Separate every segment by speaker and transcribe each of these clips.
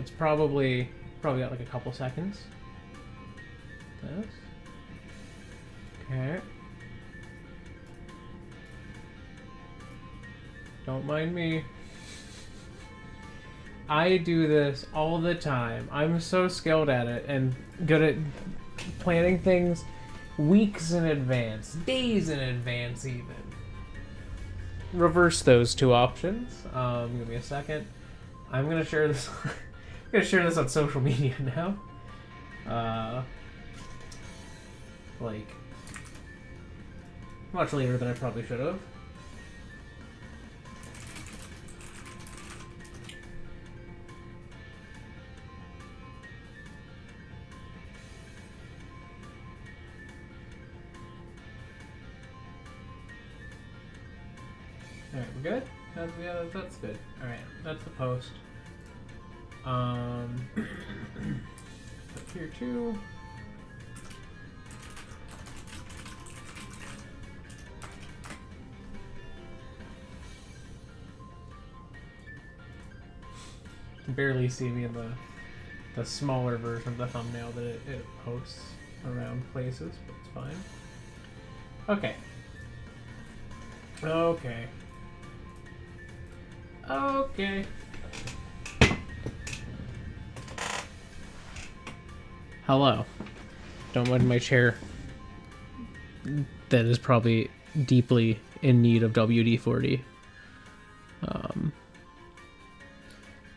Speaker 1: it's probably got like a couple seconds. This. Okay. Don't mind me. I do this all the time. I'm so skilled at it and good at planning things weeks in advance, days in advance even. Reverse those two options. Give me a second. I'm gonna share this. I'm gonna share this on social media now. Like much later than I probably should have. Alright, we're good? That's good. Alright, that's the post. Put here too. You can barely see me in the smaller version of the thumbnail that it posts around places, but it's fine. Okay. Okay. Okay. Hello. Don't mind my chair. That is probably deeply in need of WD-40.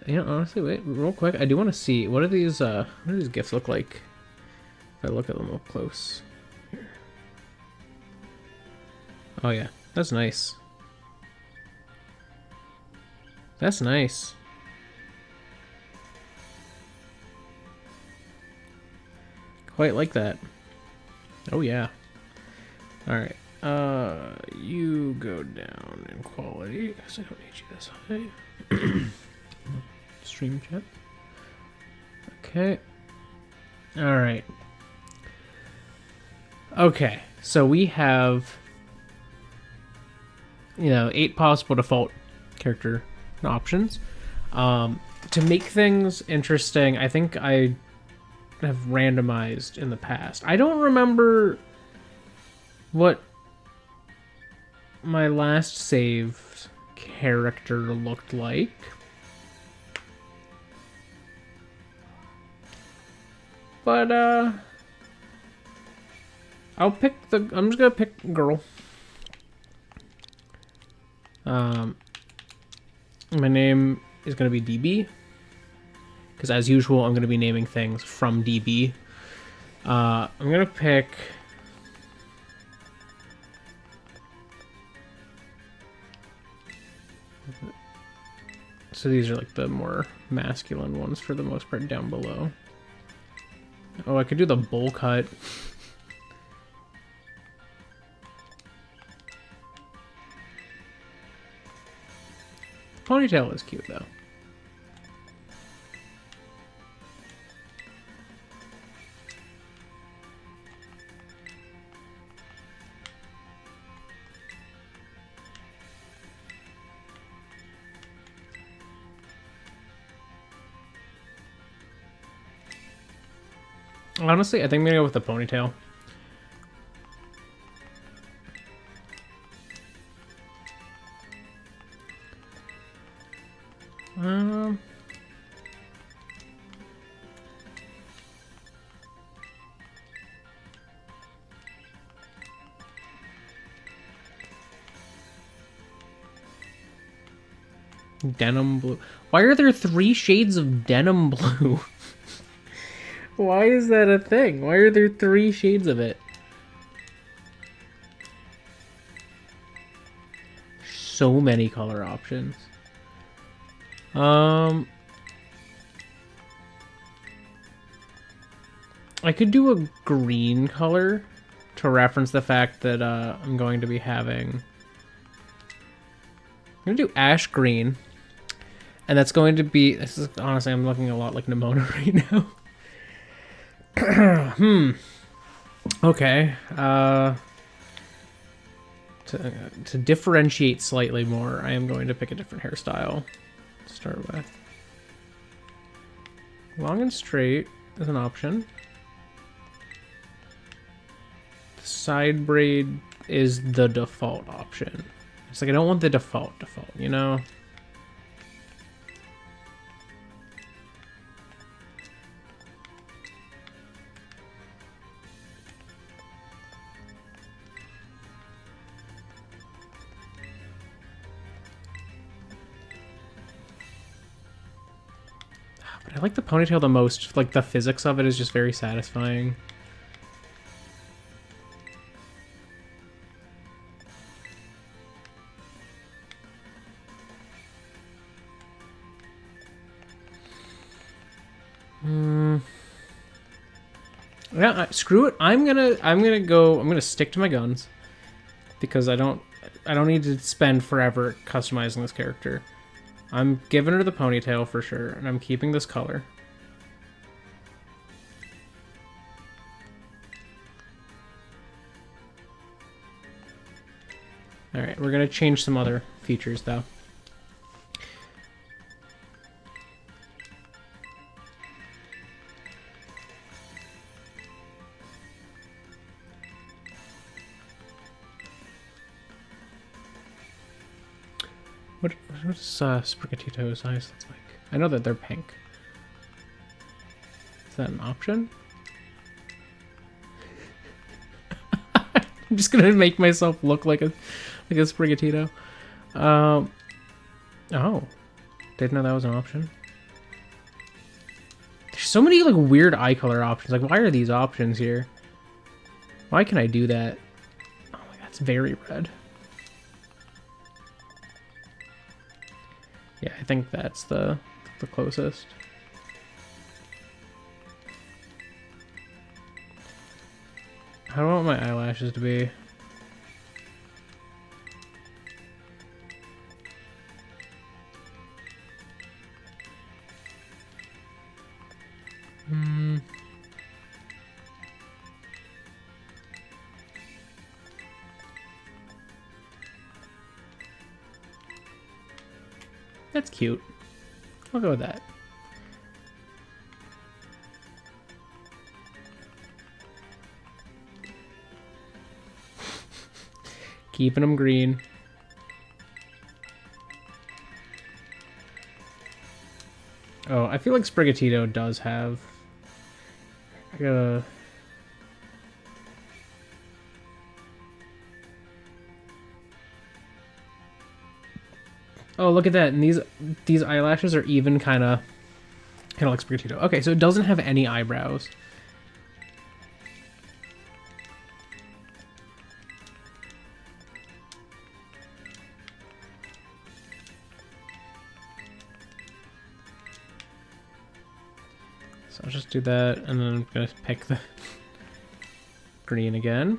Speaker 1: You know, honestly, wait, real quick. I do want to see what do these gifts look like if I look at them up close. Oh yeah, that's nice. That's nice. Quite like that. Oh yeah. Alright. You go down in quality, because I don't need you this high. Stream chat. Okay. Alright. Okay, so we have, you know, 8 possible default character options. To make things interesting, I think I have randomized in the past. I don't remember what my last saved character looked like. But I'm just gonna pick girl. My name is going to be DB, because as usual, I'm going to be naming things from DB. I'm going to pick... So these are like the more masculine ones for the most part down below. Oh, I could do the bowl cut. Ponytail is cute, though. Honestly, I think I'm gonna go with the ponytail. Denim blue. Why are there 3 shades of denim blue? Why is that a thing? Why are there 3 shades of it? So many color options. I could do a green color to reference the fact that I'm going to be having... I'm going to do ash green. And that's going to be... This is honestly, I'm looking a lot like Nimona right now. Okay. To differentiate slightly more, I am going to pick a different hairstyle to start with. Long and straight is an option. Side braid is the default option. It's like I don't want the default, you know? But I like the ponytail the most. Like, the physics of it is just very satisfying. Yeah, screw it. I'm gonna stick to my guns because I don't need to spend forever customizing this character. I'm giving her the ponytail for sure, and I'm keeping this color. All right, we're gonna change some other features though. What's Sprigatito's eyes look like? I know that they're pink. Is that an option? I'm just gonna make myself look like a Sprigatito. Oh, didn't know that was an option. There's so many like weird eye color options. Like, why are these options here? Why can I do that? Oh my god, it's very red. Yeah, I think that's the closest. How do I want my eyelashes to be? That's cute. I'll go with that. Keeping them green. Oh, I feel like Sprigatito does have... I gotta... Oh, look at that. And these eyelashes are even kind of like Sprigatito. Okay, so it doesn't have any eyebrows. So I'll just do that, and then I'm going to pick the green again.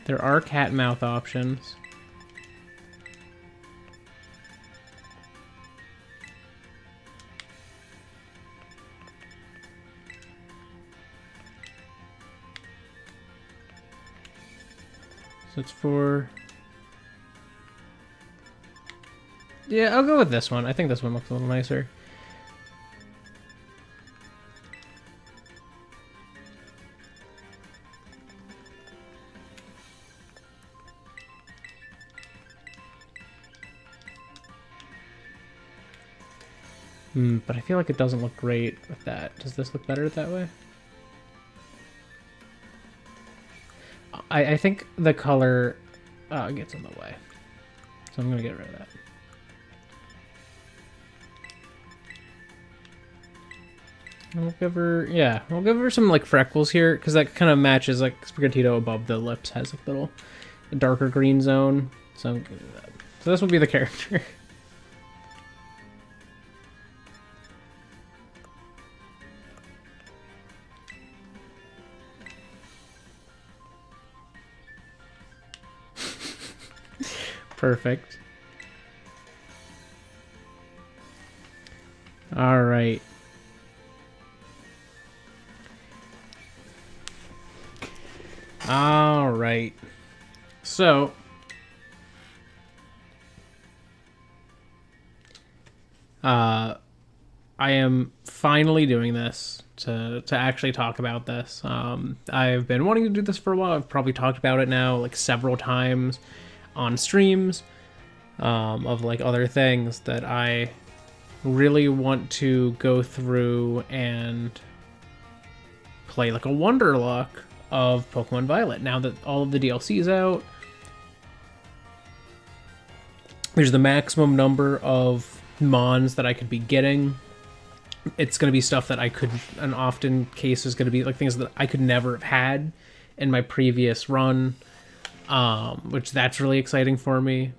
Speaker 1: There are cat mouth options. So it's for... Yeah, I'll go with this one. I think this one looks a little nicer. But I feel like it doesn't look great with that. Does this look better that way? I think the color gets in the way. So I'm going to get rid of that. We'll give her some like freckles here, because that kind of matches like Sprigatito above the lips has like little darker green zone. So I'm gonna do that. So this will be the character. Perfect. All right. All right. So I am finally doing this to actually talk about this. I've been wanting to do this for a while. I've probably talked about it now like several times on streams of like other things that I really want to go through and play like a Wonderlocke of Pokemon Violet. Now that all of the DLC is out, there's the maximum number of Mons that I could be getting. It's going to be stuff that I could, in often cases, going to be like things that I could never have had in my previous run, which that's really exciting for me.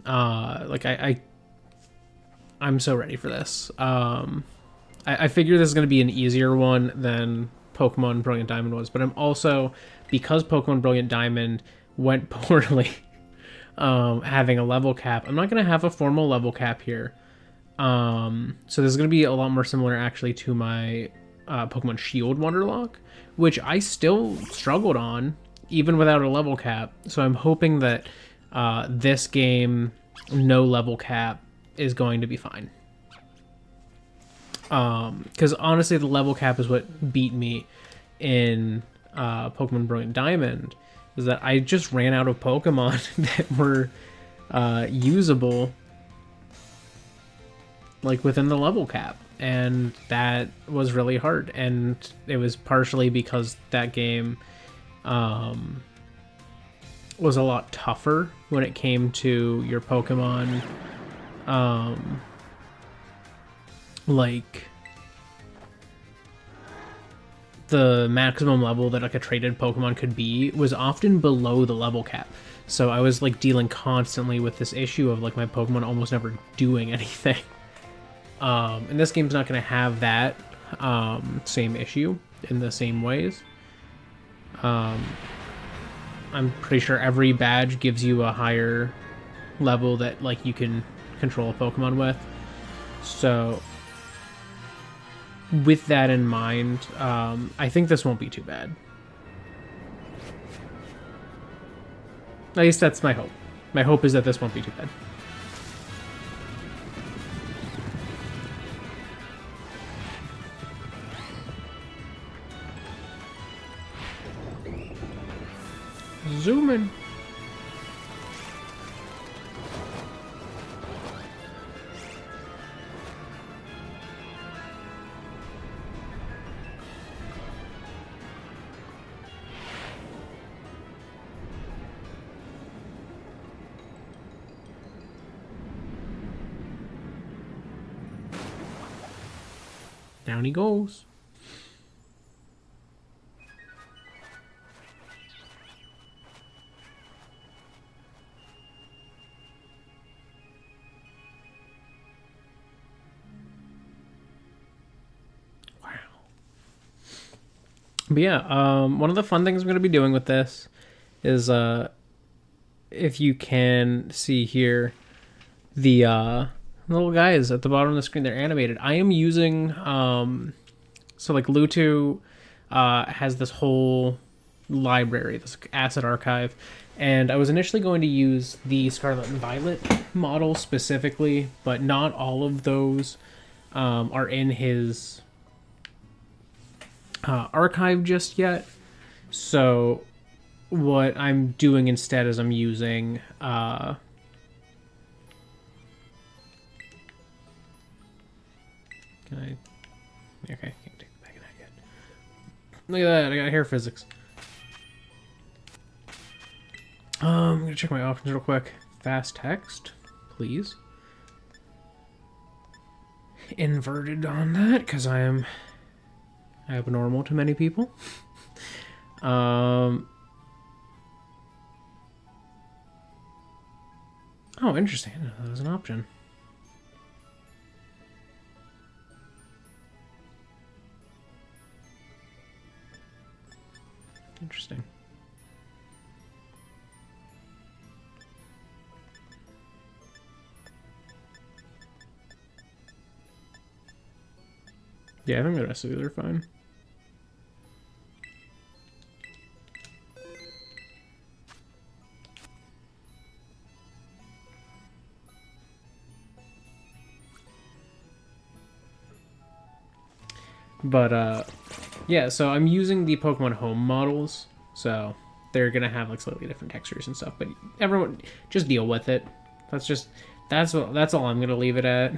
Speaker 1: I'm so ready for this. I figure this is going to be an easier one than Pokemon Brilliant Diamond was, but I'm also, because Pokemon Brilliant Diamond went poorly, having a level cap, I'm not going to have a formal level cap here. So this is going to be a lot more similar actually to my Pokemon Shield Wonderlocke, which I still struggled on even without a level cap. So I'm hoping that this game, no level cap, is going to be fine. Because honestly, the level cap is what beat me in Pokemon Brilliant Diamond, is that I just ran out of Pokemon that were usable like within the level cap, and that was really hard. And it was partially because that game was a lot tougher when it came to your Pokemon like the maximum level that like a traded Pokemon could be was often below the level cap. So I was like dealing constantly with this issue of like my Pokemon almost never doing anything. And this game's not going to have that same issue in the same ways. I'm pretty sure every badge gives you a higher level that like you can control a Pokemon with. So with that in mind, I think this won't be too bad. At least that's my hope. My hope is that this won't be too bad. Zoom in. Down he goes. But yeah, one of the fun things I'm going to be doing with this is, if you can see here, the little guys at the bottom of the screen, they're animated. I am using, so like Lutu has this whole library, this asset archive, and I was initially going to use the Scarlet and Violet model specifically, but not all of those are in his archive just yet. So what I'm doing instead is I'm using can I? Okay, can't take the bag of that yet. Look at that, I got hair physics. I'm gonna check my options real quick. Fast text, please. Inverted on that, because I am abnormal to many people. Oh, interesting. I didn't know that was an option. Interesting. Yeah, I think the rest of these are fine. But yeah, so I'm using the Pokemon Home models, so they're gonna have like slightly different textures and stuff. But everyone, just deal with it. That's all I'm gonna leave it at.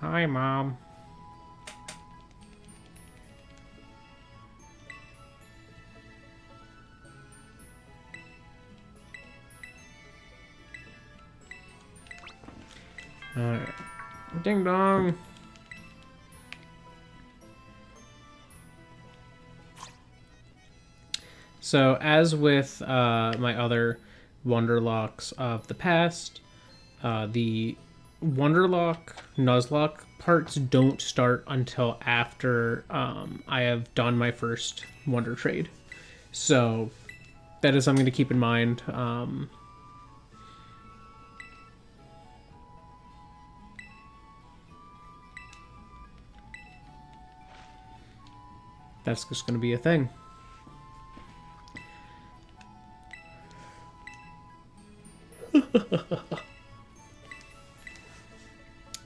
Speaker 1: Hi, Mom. Alright. Ding dong. So, as with my other Wonderlocks of the past, the Wonderlocke, Nuzlocke parts don't start until after I have done my first Wonder Trade. So, that is something to keep in mind. That's just going to be a thing.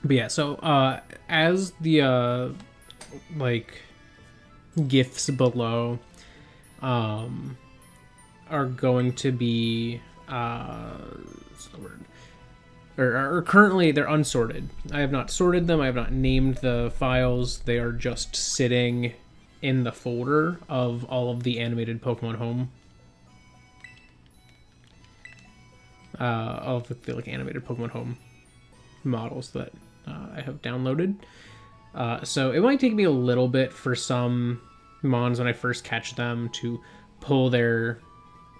Speaker 1: But yeah, so as the like gifts below are going to be what's the word? Or currently they're unsorted. I have not sorted them. I have not named the files. They are just sitting in the folder of all of the animated Pokemon Home. All of the like animated Pokemon Home models that I have downloaded. So it might take me a little bit for some Mons when I first catch them to pull their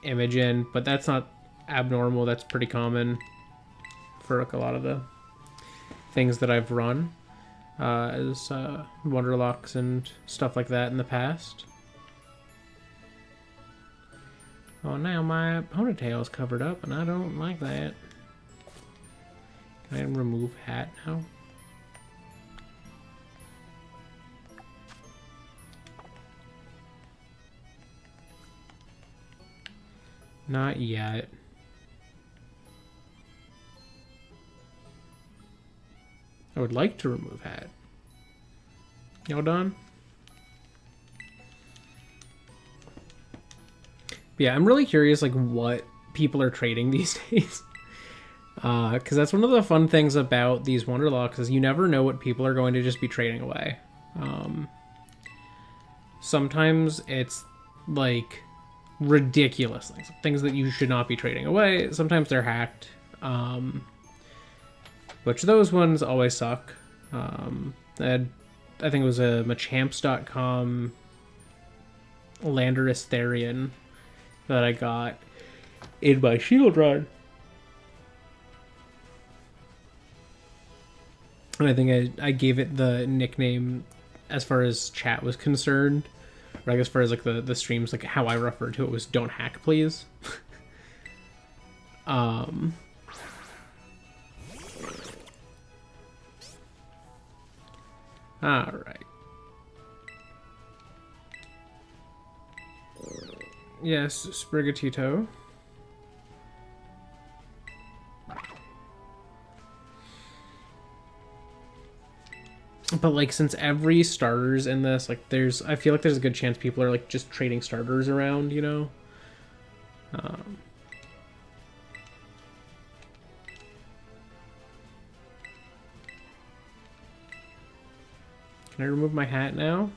Speaker 1: image in, but that's not abnormal. That's pretty common for like a lot of the things that I've run as Wonderlocks and stuff like that in the past. Oh, now my ponytail is covered up, and I don't like that. Can I remove hat now? Not yet. I would like to remove hat. Y'all done? Yeah, I'm really curious, like, what people are trading these days. Because that's one of the fun things about these Wonderlocks is you never know what people are going to just be trading away. Sometimes it's, like, ridiculous things that you should not be trading away. Sometimes they're hacked. Which those ones always suck. I think it was a Machamps.com Landorus Therian that I got in my shield run. And I think I gave it the nickname as far as chat was concerned. Or like as far as like the streams, like how I referred to it was "Don't hack, please." Alright. Yes, Sprigatito. But like since every starter's in this, like I feel like there's a good chance people are like just trading starters around, you know? Can I remove my hat now?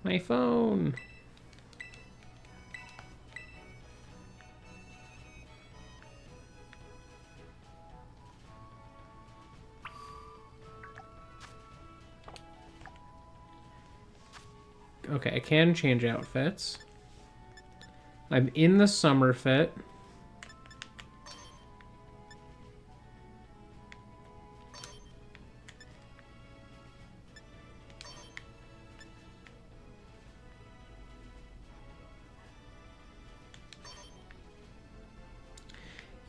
Speaker 1: My phone. Okay, I can change outfits. I'm in the summer fit.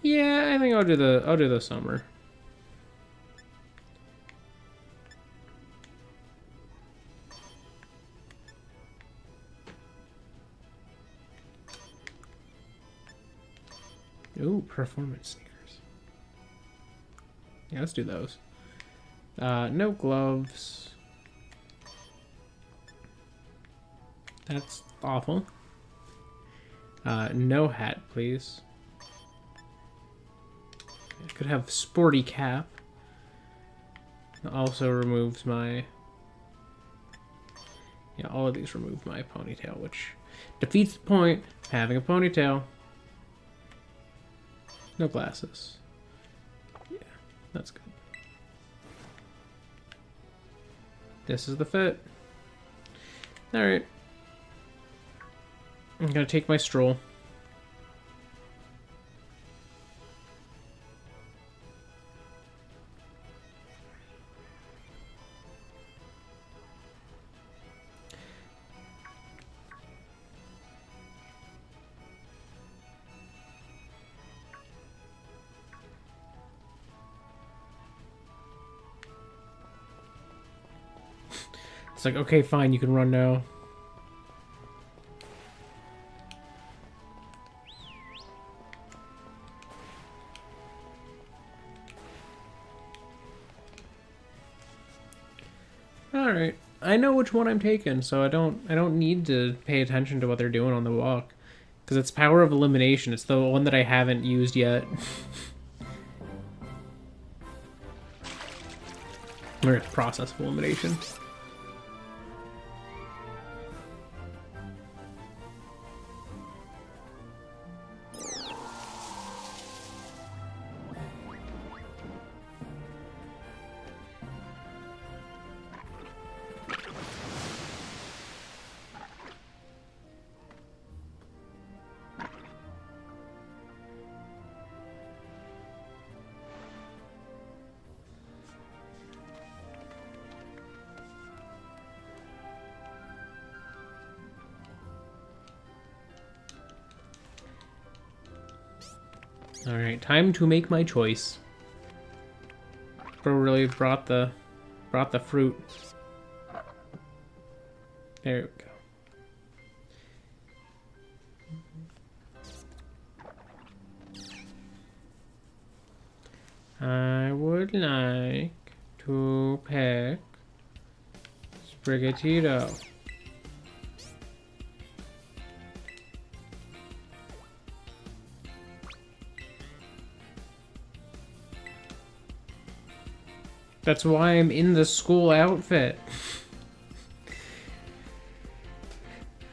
Speaker 1: Yeah, I think I'll do the summer. Ooh, performance sneakers. Yeah, let's do those. No gloves. That's awful. No hat, please. I could have sporty cap. Also removes my... Yeah, all of these remove my ponytail, which defeats the point of having a ponytail. No glasses. Yeah, that's good. This is the fit. Alright. I'm gonna take my stroll. It's like, okay, fine, you can run now. Alright. I know which one I'm taking, so I don't need to pay attention to what they're doing on the walk. Because it's power of elimination. It's the one that I haven't used yet. Or it's process of elimination. Alright, time to make my choice. Bro really brought the fruit. There we go. I would like to pick Sprigatito. That's why I'm in the school outfit.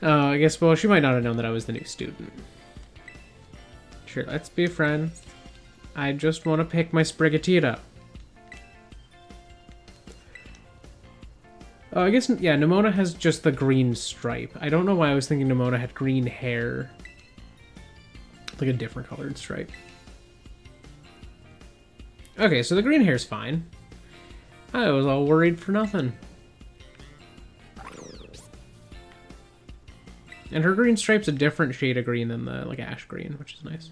Speaker 1: Oh, I guess, well, she might not have known that I was the new student. Sure, let's be friends. I just want to pick my Sprigatito. Oh, I guess, yeah, Nimona has just the green stripe. I don't know why I was thinking Nimona had green hair. Like a different colored stripe. Okay, so the green hair's fine. I was all worried for nothing. And her green stripe's a different shade of green than the, like, ash green, which is nice.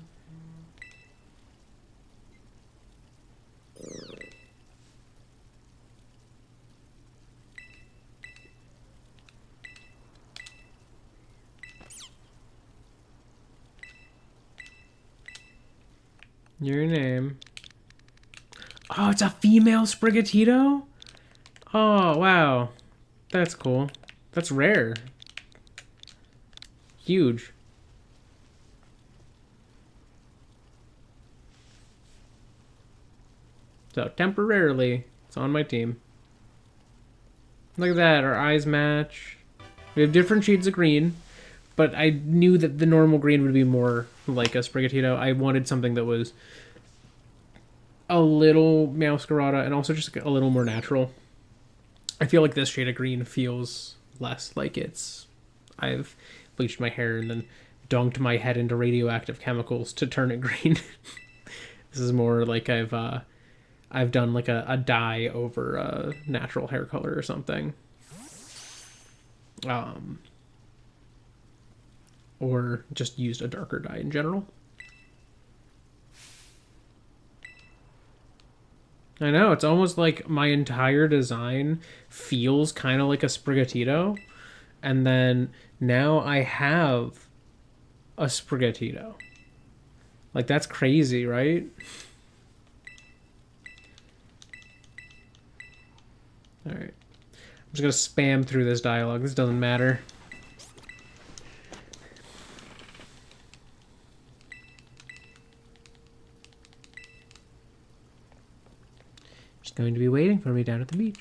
Speaker 1: Your name. Oh, it's a female Sprigatito? Oh, wow. That's cool. That's rare. Huge. So, temporarily, it's on my team. Look at that, our eyes match. We have different shades of green, but I knew that the normal green would be more like a Sprigatito. I wanted something that was a little Masquerada and also just a little more natural. I feel like this shade of green feels less like I've bleached my hair and then dunked my head into radioactive chemicals to turn it green. This is more like I've done like a dye over a natural hair color or something. Or just used a darker dye in general. I know, it's almost like my entire design feels kind of like a Sprigatito. And then now I have a Sprigatito. Like, that's crazy, right? Alright. I'm just gonna spam through this dialogue. This doesn't matter. She's going to be waiting for me down at the beach.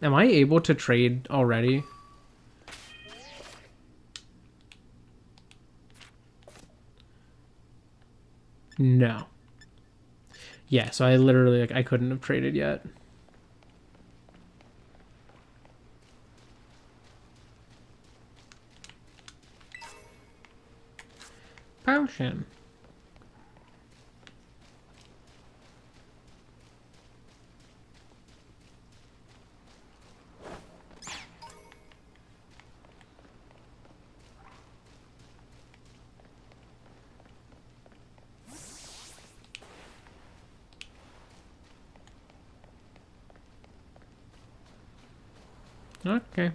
Speaker 1: Am I able to trade already? No. Yeah, so I literally, like, I couldn't have traded yet. Potion. Okay.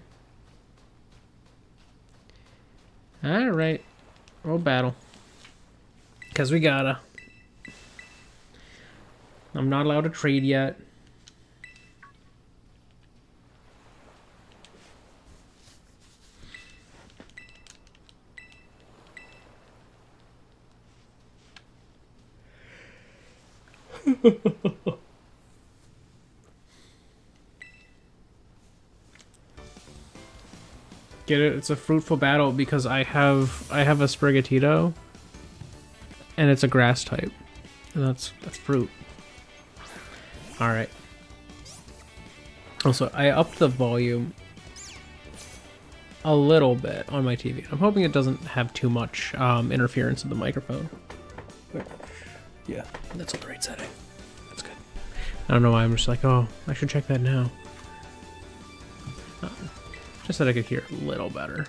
Speaker 1: Alright. We'll battle. Because we gotta. I'm not allowed to trade yet. Get it? It's a fruitful battle because I have a Sprigatito, and it's a grass type, and that's fruit. All right. Also, I upped the volume a little bit on my TV. I'm hoping it doesn't have too much interference with the microphone. Yeah, that's the right setting. That's good. I don't know why I'm just like, oh, I should check that now. Just that I could hear a little better.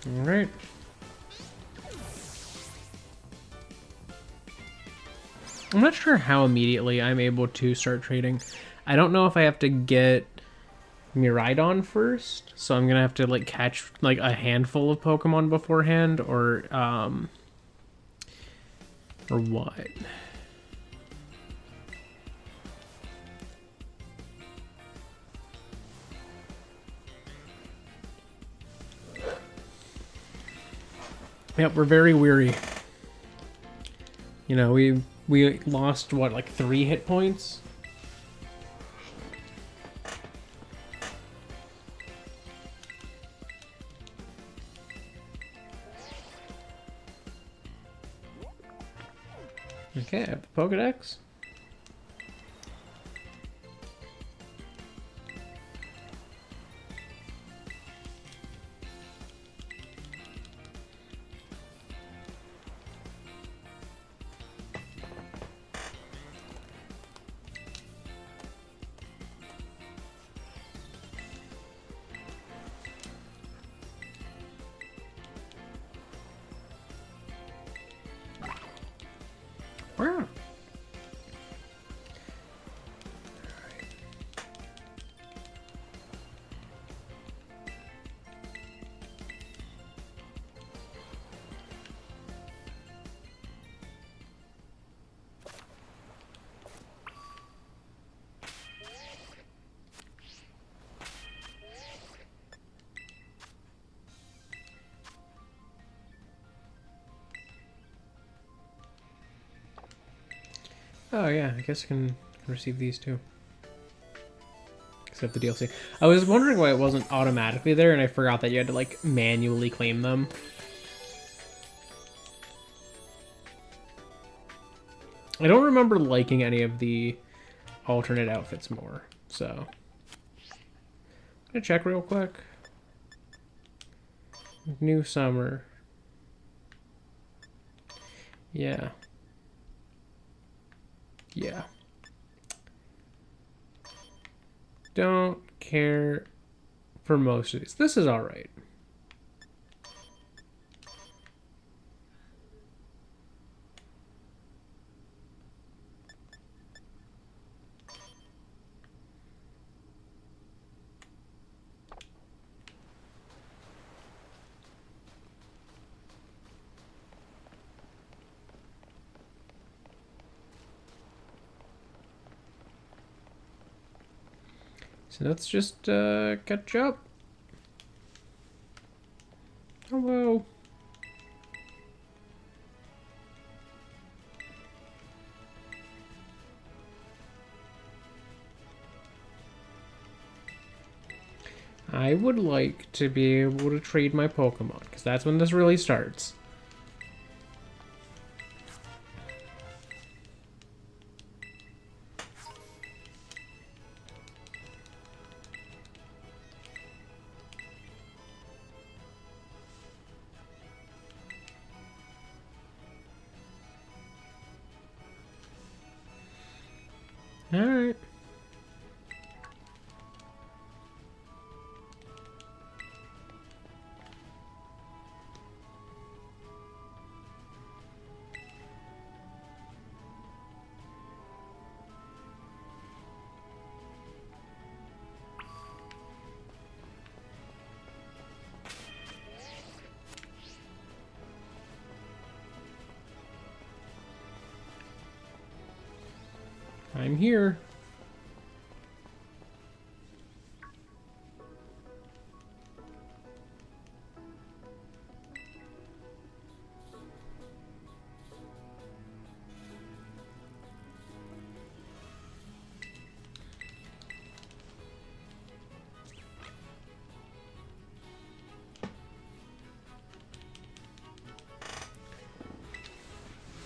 Speaker 1: All right. I'm not sure how immediately I'm able to start trading. I don't know if I have to get Miraidon first, so I'm gonna have to like catch like a handful of Pokemon beforehand, or what? Yep, we're very weary. You know, we lost, what, like 3 hit points? Okay, I have the Pokedex. Wow. Oh yeah, I guess I can receive these too. Except the DLC. I was wondering why it wasn't automatically there, and I forgot that you had to like manually claim them. I don't remember liking any of the alternate outfits more, so I'm gonna check real quick. New summer. Yeah. Yeah. don't care for most of these. This is alright. So let's just catch up. Hello. I would like to be able to trade my Pokemon, because that's when this really starts. Alright. I'm here.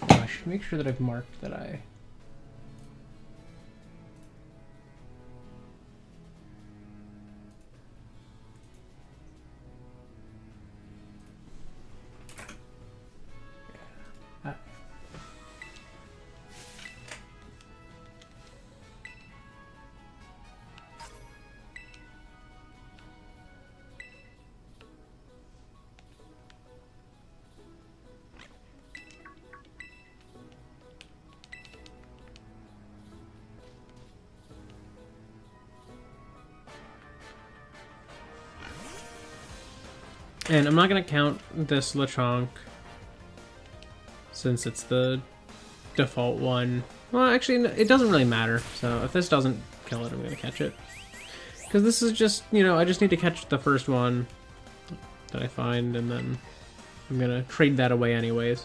Speaker 1: I should make sure that I've marked that I... And I'm not going to count this Lechonk since it's the default one. Well, actually, it doesn't really matter. So if this doesn't kill it, I'm going to catch it. Because this is just, you know, I just need to catch the first one that I find, and then I'm going to trade that away anyways.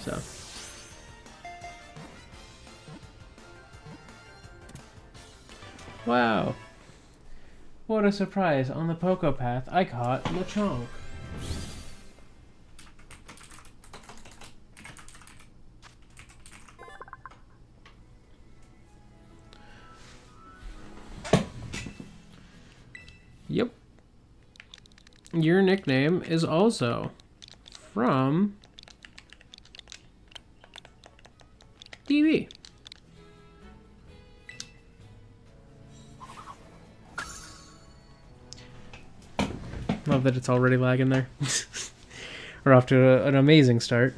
Speaker 1: So. Wow. What a surprise. On the Poké Path, I caught Lechonk. Yep. Your nickname is also from DB. Love that it's already lagging there. We're off to an amazing start.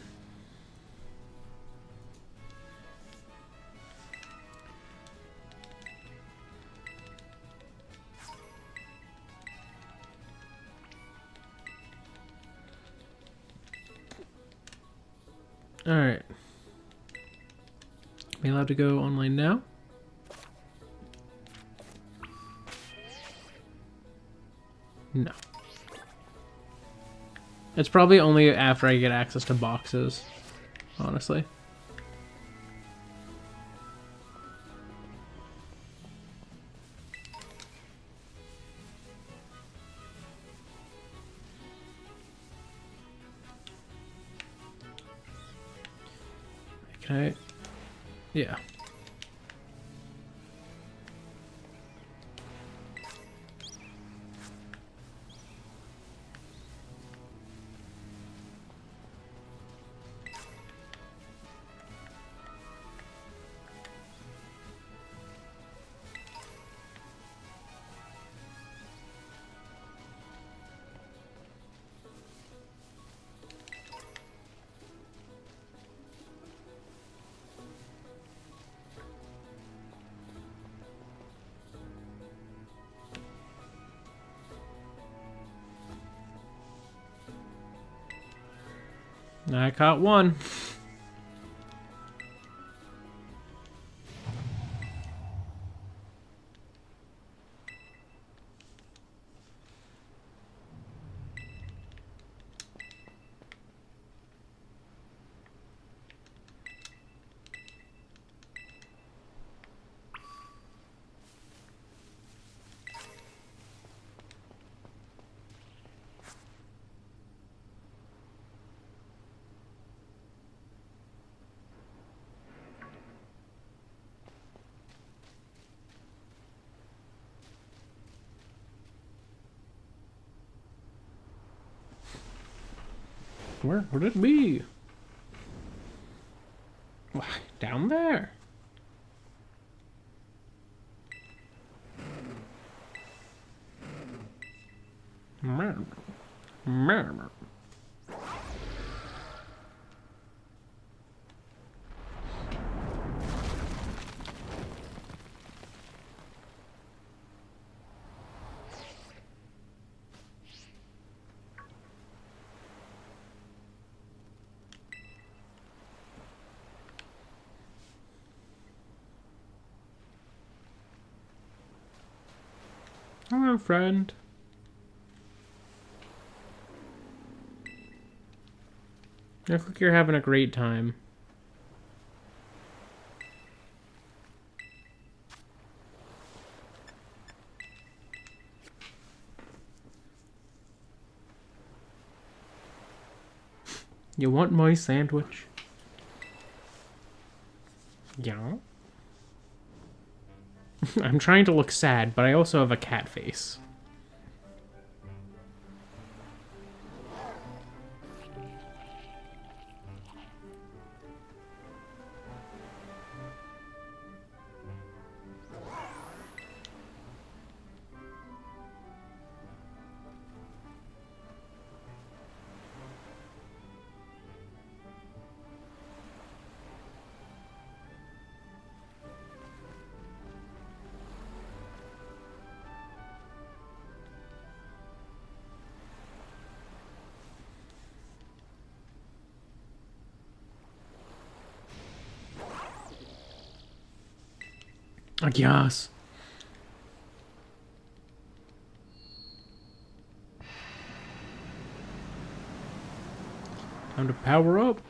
Speaker 1: Alright. Am I allowed to go online now? No. It's probably only after I get access to boxes, honestly. Can I? Yeah. I caught one. Where would it be? Why, down there. Hello, friend. You look like you're having a great time. You want my sandwich? Yeah. I'm trying to look sad, but I also have a cat face. I guess. Time to power up.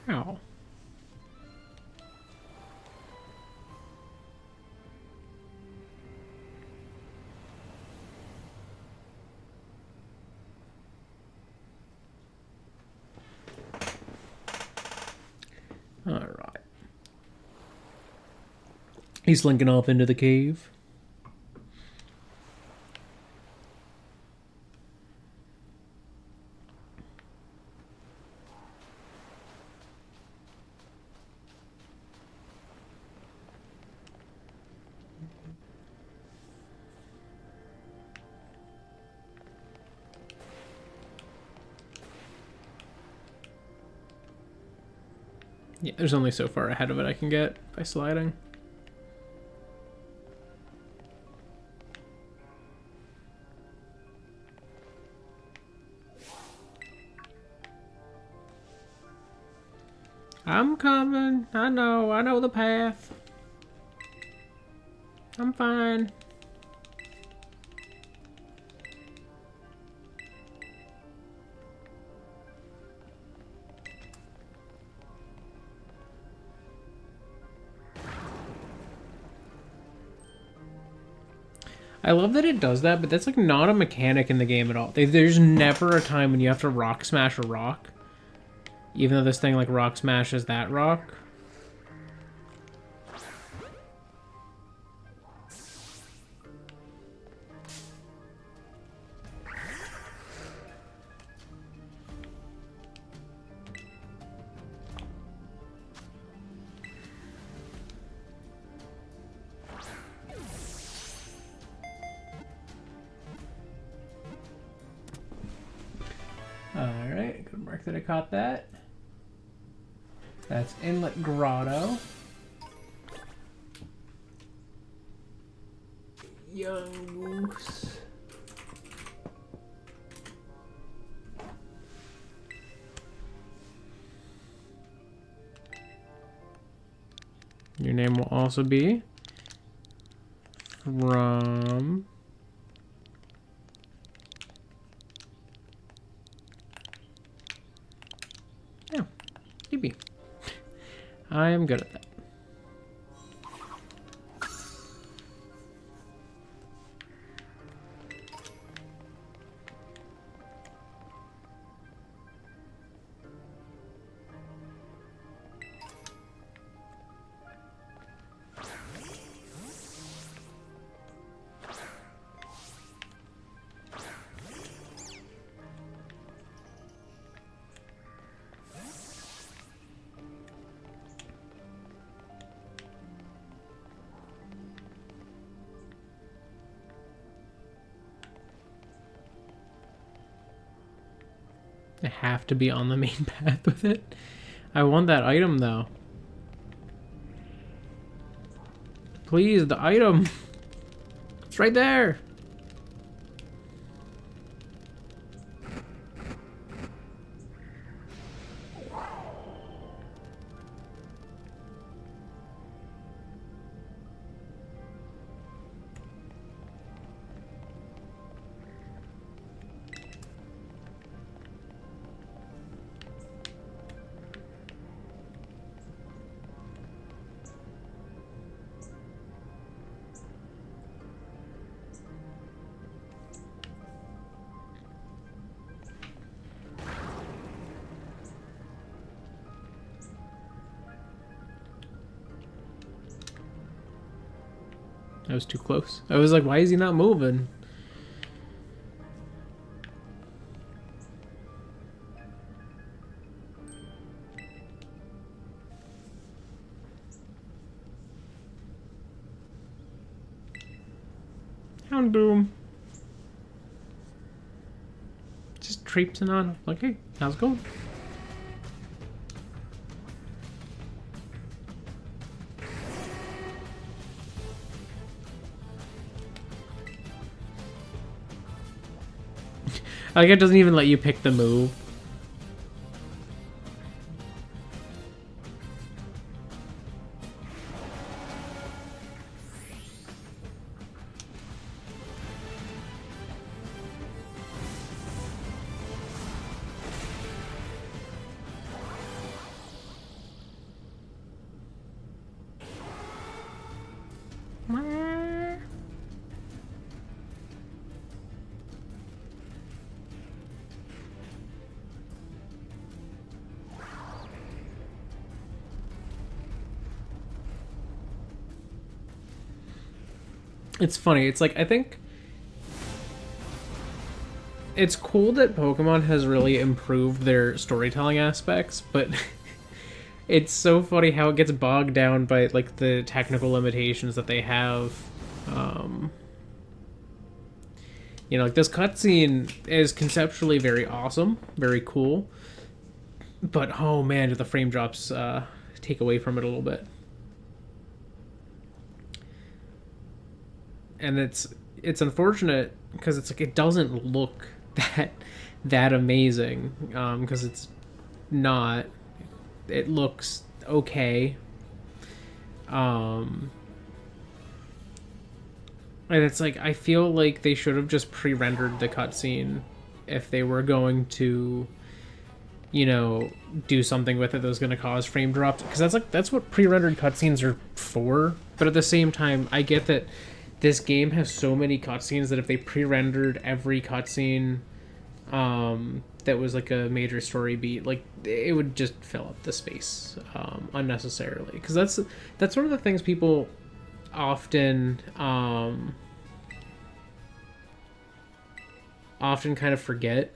Speaker 1: Wow. All right. He's slinking off into the cave. Yeah, there's only so far ahead of it I can get by sliding. I'm coming. I know the path. I'm fine. I love that it does that, but that's like not a mechanic in the game at all. There's never a time when you have to rock smash a rock. Even though this thing like rock smashes that rock. quick that I caught that. That's Inlet Grotto. Young Goose. Your name will also be from DB. I am good at that. I have to be on the main path with it. I want that item though. Please, the item. It's right there. I was too close. I was like, why is he not moving? Houndoom. Just traipsing on. Like, hey, how's it going? Like, it doesn't even let you pick the move. It's funny. It's like, I think it's cool that Pokemon has really improved their storytelling aspects, but it's so funny how it gets bogged down by like the technical limitations that they have. You know, like this cutscene is conceptually very awesome, very cool, but oh man, do the frame drops take away from it a little bit. And it's unfortunate because it's like it doesn't look that amazing, because it's not. It looks okay, and it's like I feel like they should have just pre-rendered the cutscene if they were going to, you know, do something with it that was going to cause frame drops, because that's what pre-rendered cutscenes are for. But at the same time, I get that this game has so many cutscenes that if they pre-rendered every cutscene that was like a major story beat, like it would just fill up the space unnecessarily. Because that's one of the things people often kind of forget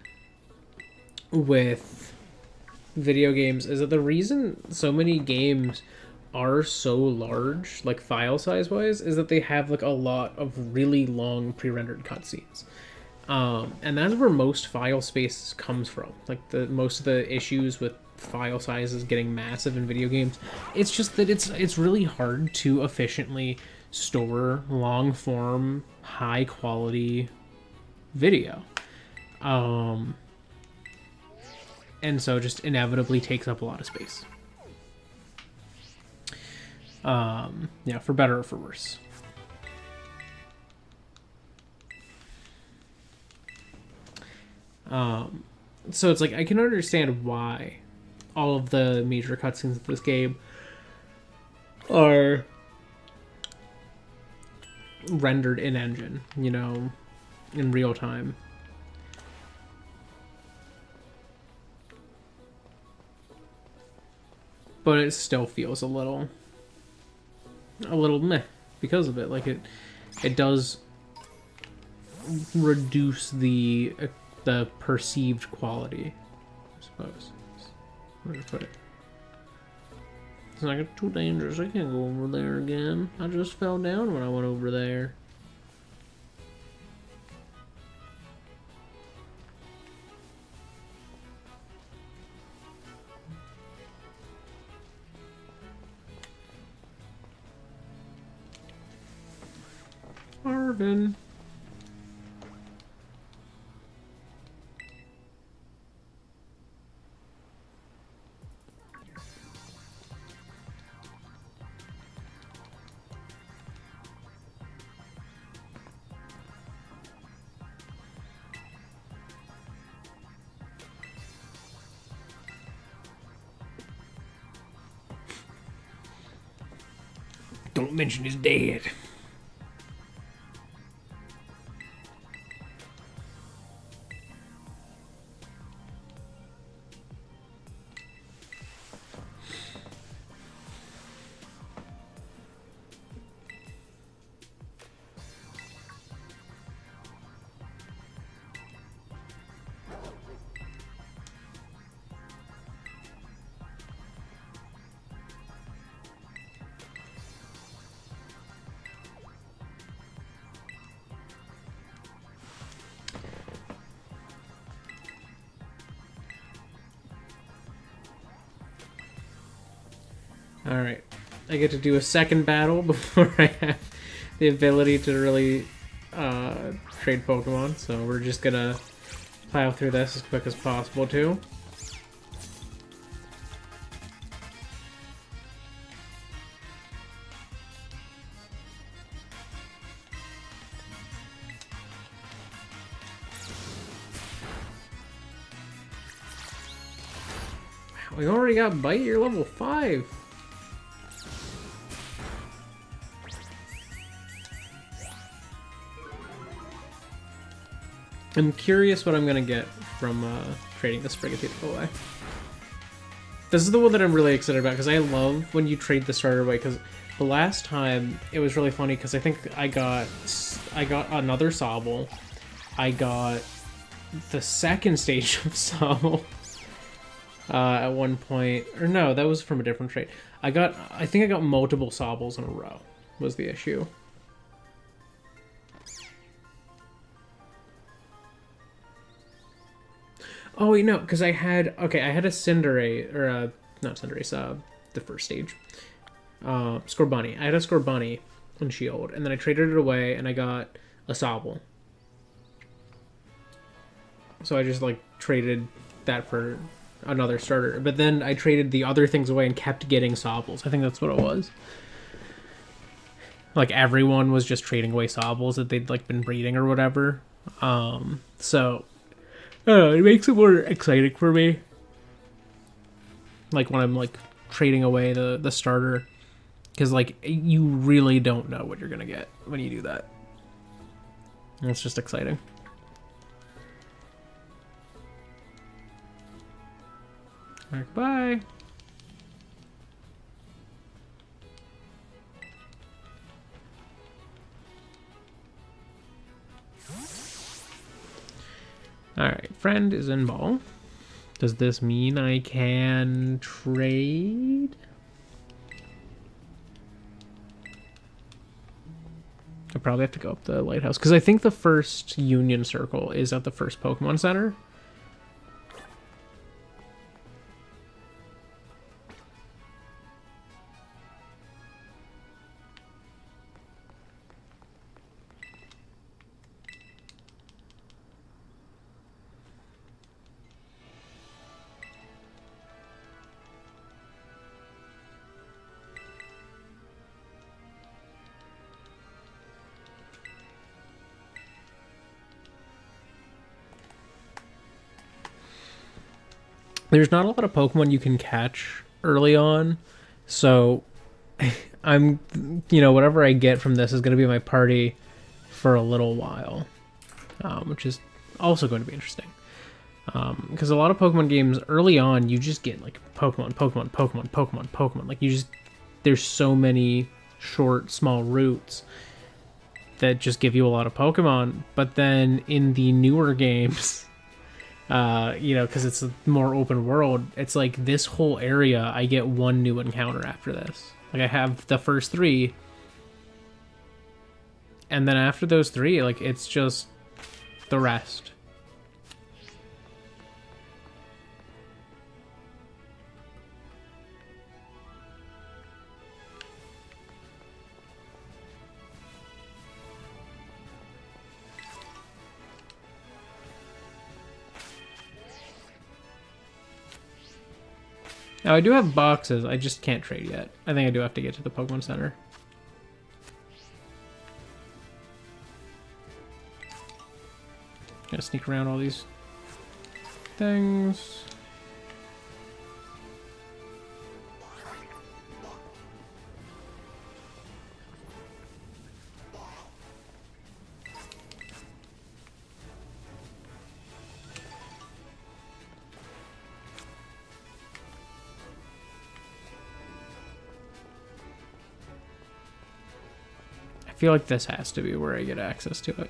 Speaker 1: with video games, is that the reason so many games are so large, like file size wise, is that they have like a lot of really long pre-rendered cutscenes. And that's where most file space comes from. Like most of the issues with file sizes getting massive in video games, it's just that it's really hard to efficiently store long form, high quality video. And so it just inevitably takes up a lot of space. Yeah, for better or for worse. So it's like, I can understand why all of the major cutscenes of this game are rendered in engine, you know, in real time. But it still feels a little meh because of it. Like it does reduce the perceived quality, I suppose. Where to put it? It's like, too dangerous. I can't go over there again. I just fell down when I went over there. Marvin. Don't mention his dad. Alright, I get to do a second battle before I have the ability to really trade Pokemon, so we're just gonna plow through this as quick as possible too. Wow, we already got Bite, you're level 5. I'm curious what I'm gonna get from trading the Sprigatito away. This is the one that I'm really excited about, because I love when you trade the starter away, because the last time it was really funny, because I think I got another Sobble. I got the second stage of Sobble at one point. Or no, that was from a different trade. I think I got multiple Sobbles in a row, was the issue. Oh wait, no, because I had a Cinderace, or not Cinderace, the first stage, Scorbunny. I had a Scorbunny in Shield, and then I traded it away, and I got a Sobble. So I just like traded that for another starter, but then I traded the other things away and kept getting Sobbles. I think that's what it was. Like everyone was just trading away Sobbles that they'd like been breeding or whatever. So. It makes it more exciting for me. Like when I'm like trading away the starter, because like you really don't know what you're gonna get when you do that. And it's just exciting. All right, bye. Alright, friend is in ball. Does this mean I can trade? I probably have to go up the lighthouse because I think the first Union Circle is at the first Pokemon Center. There's not a lot of Pokemon you can catch early on, so I'm, whatever I get from this is going to be my party for a little while, which is also going to be interesting. Because a lot of Pokemon games early on, you just get like Pokemon. Like there's so many short, small routes that just give you a lot of Pokemon. But then in the newer games, because it's a more open world, it's like this whole area, I get one new encounter after this. Like I have the first 3, and then after those 3, like it's just the rest. Now, I do have boxes, I just can't trade yet. I think I do have to get to the Pokemon Center. Gotta sneak around all these things. I feel like this has to be where I get access to it.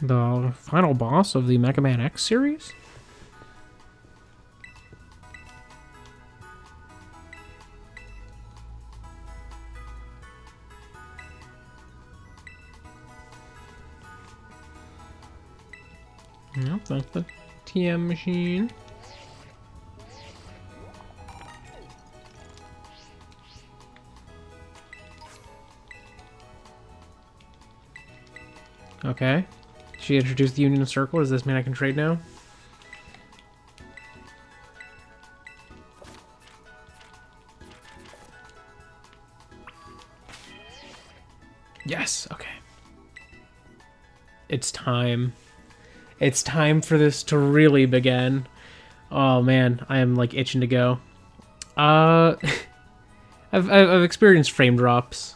Speaker 1: The final boss of the Mega Man X series? Nope, that's the TM machine. Okay. She introduced the Union Circle. Does this mean I can trade now? Yes, okay. It's time. It's time for this to really begin. Oh man, I am like itching to go. I've experienced frame drops.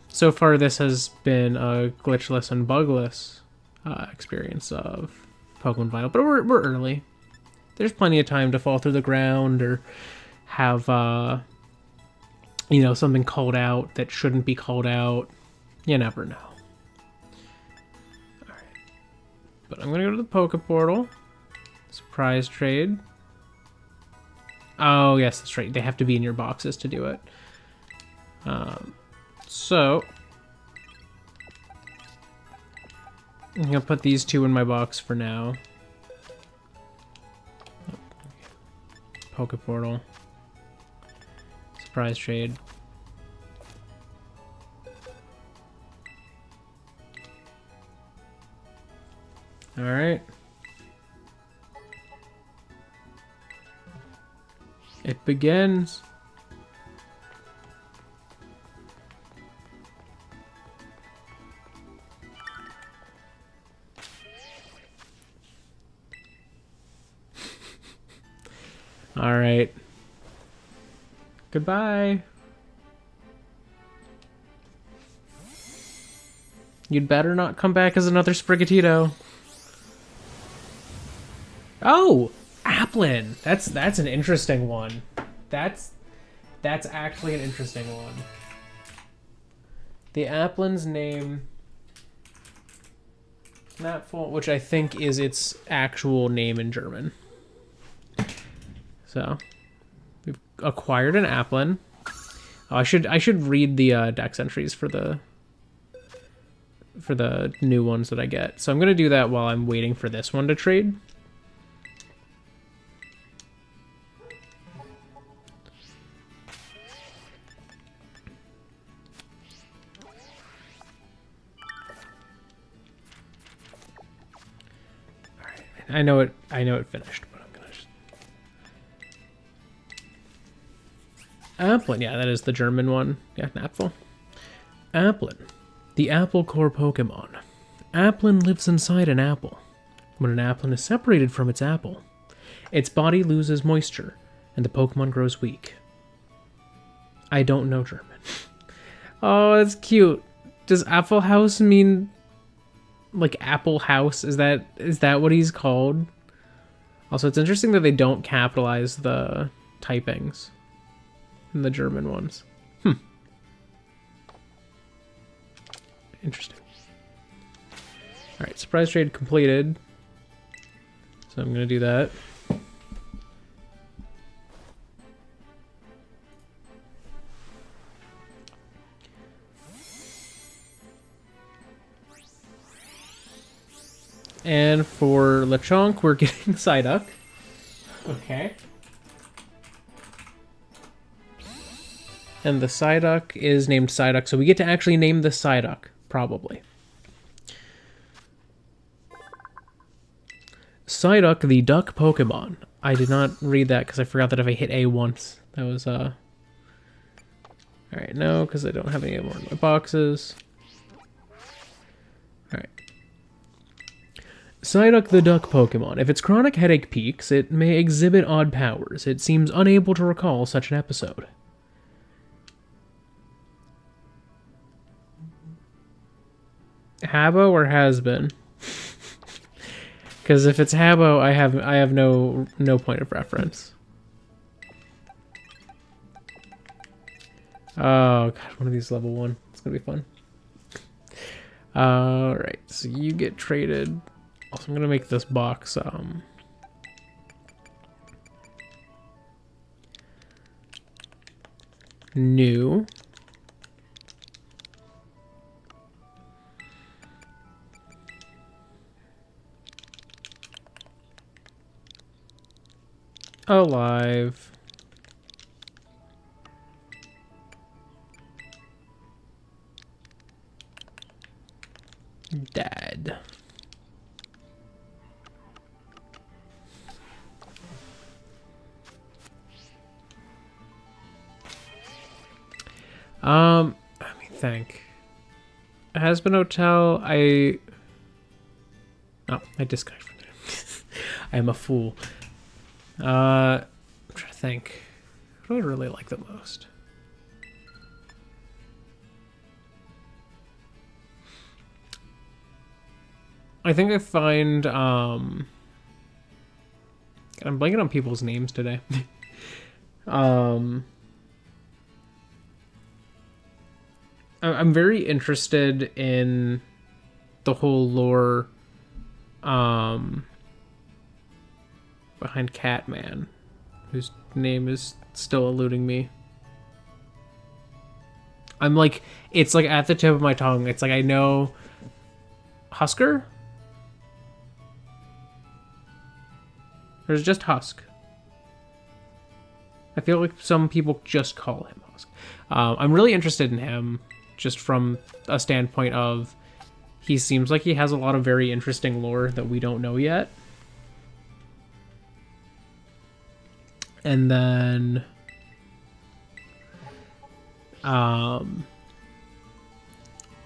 Speaker 1: So far this has been a glitchless and bugless experience of Pokemon Vinyl, but we're early. There's plenty of time to fall through the ground or have something called out that shouldn't be called out. You never know. Alright. But I'm gonna go to the Poke Portal. Surprise trade. Oh yes, that's right. They have to be in your boxes to do it. So I'm gonna put these 2 in my box for now. Poke Portal. Surprise trade. Alright. It begins. All right. Goodbye. You'd better not come back as another Sprigatito. Oh, Applin. That's an interesting one. That's actually an interesting one. The Applin's name, Snapful, which I think is its actual name in German. So we've acquired an Applin. Oh, I should read the dex entries for the new ones that I get. So I'm gonna do that while I'm waiting for this one to trade. I know it finished, but I'm gonna just... Applin, yeah, that is the German one. Yeah, an apple. Applin, the apple core Pokemon. Applin lives inside an apple. When an Applin is separated from its apple, its body loses moisture, and the Pokemon grows weak. I don't know German. Oh, that's cute. Does Apple House mean... like Apple House? Is that what he's called? Also, it's interesting that they don't capitalize the typings in the German ones. Interesting. Alright, surprise trade completed. So I'm gonna do that. And for Lechonk, we're getting Psyduck. Okay. And the Psyduck is named Psyduck, so we get to actually name the Psyduck, probably. Psyduck, the duck Pokemon. I did not read that because I forgot that if I hit A once, that was, Alright, no, because I don't have any more in my boxes. Alright. Psyduck the duck Pokemon. If its chronic headache peaks, it may exhibit odd powers. It seems unable to recall such an episode. Habbo or has been? Because if it's Habbo, I have no point of reference. Oh god, one of these level 1. It's gonna be fun. Alright, so you get traded. Also, I'm gonna make this box new. Alive. Dead. Let me think. Has-been Hotel, I disconnected from it. I am a fool. I'm trying to think. What do I really like the most? I think I find, I'm blanking on people's names today. I'm very interested in the whole lore behind Catman, whose name is still eluding me. I'm like, it's like at the tip of my tongue. It's like I know Husker? Or is it just Husk? I feel like some people just call him Husk. I'm really interested in him just from a standpoint of he seems like he has a lot of very interesting lore that we don't know yet. And then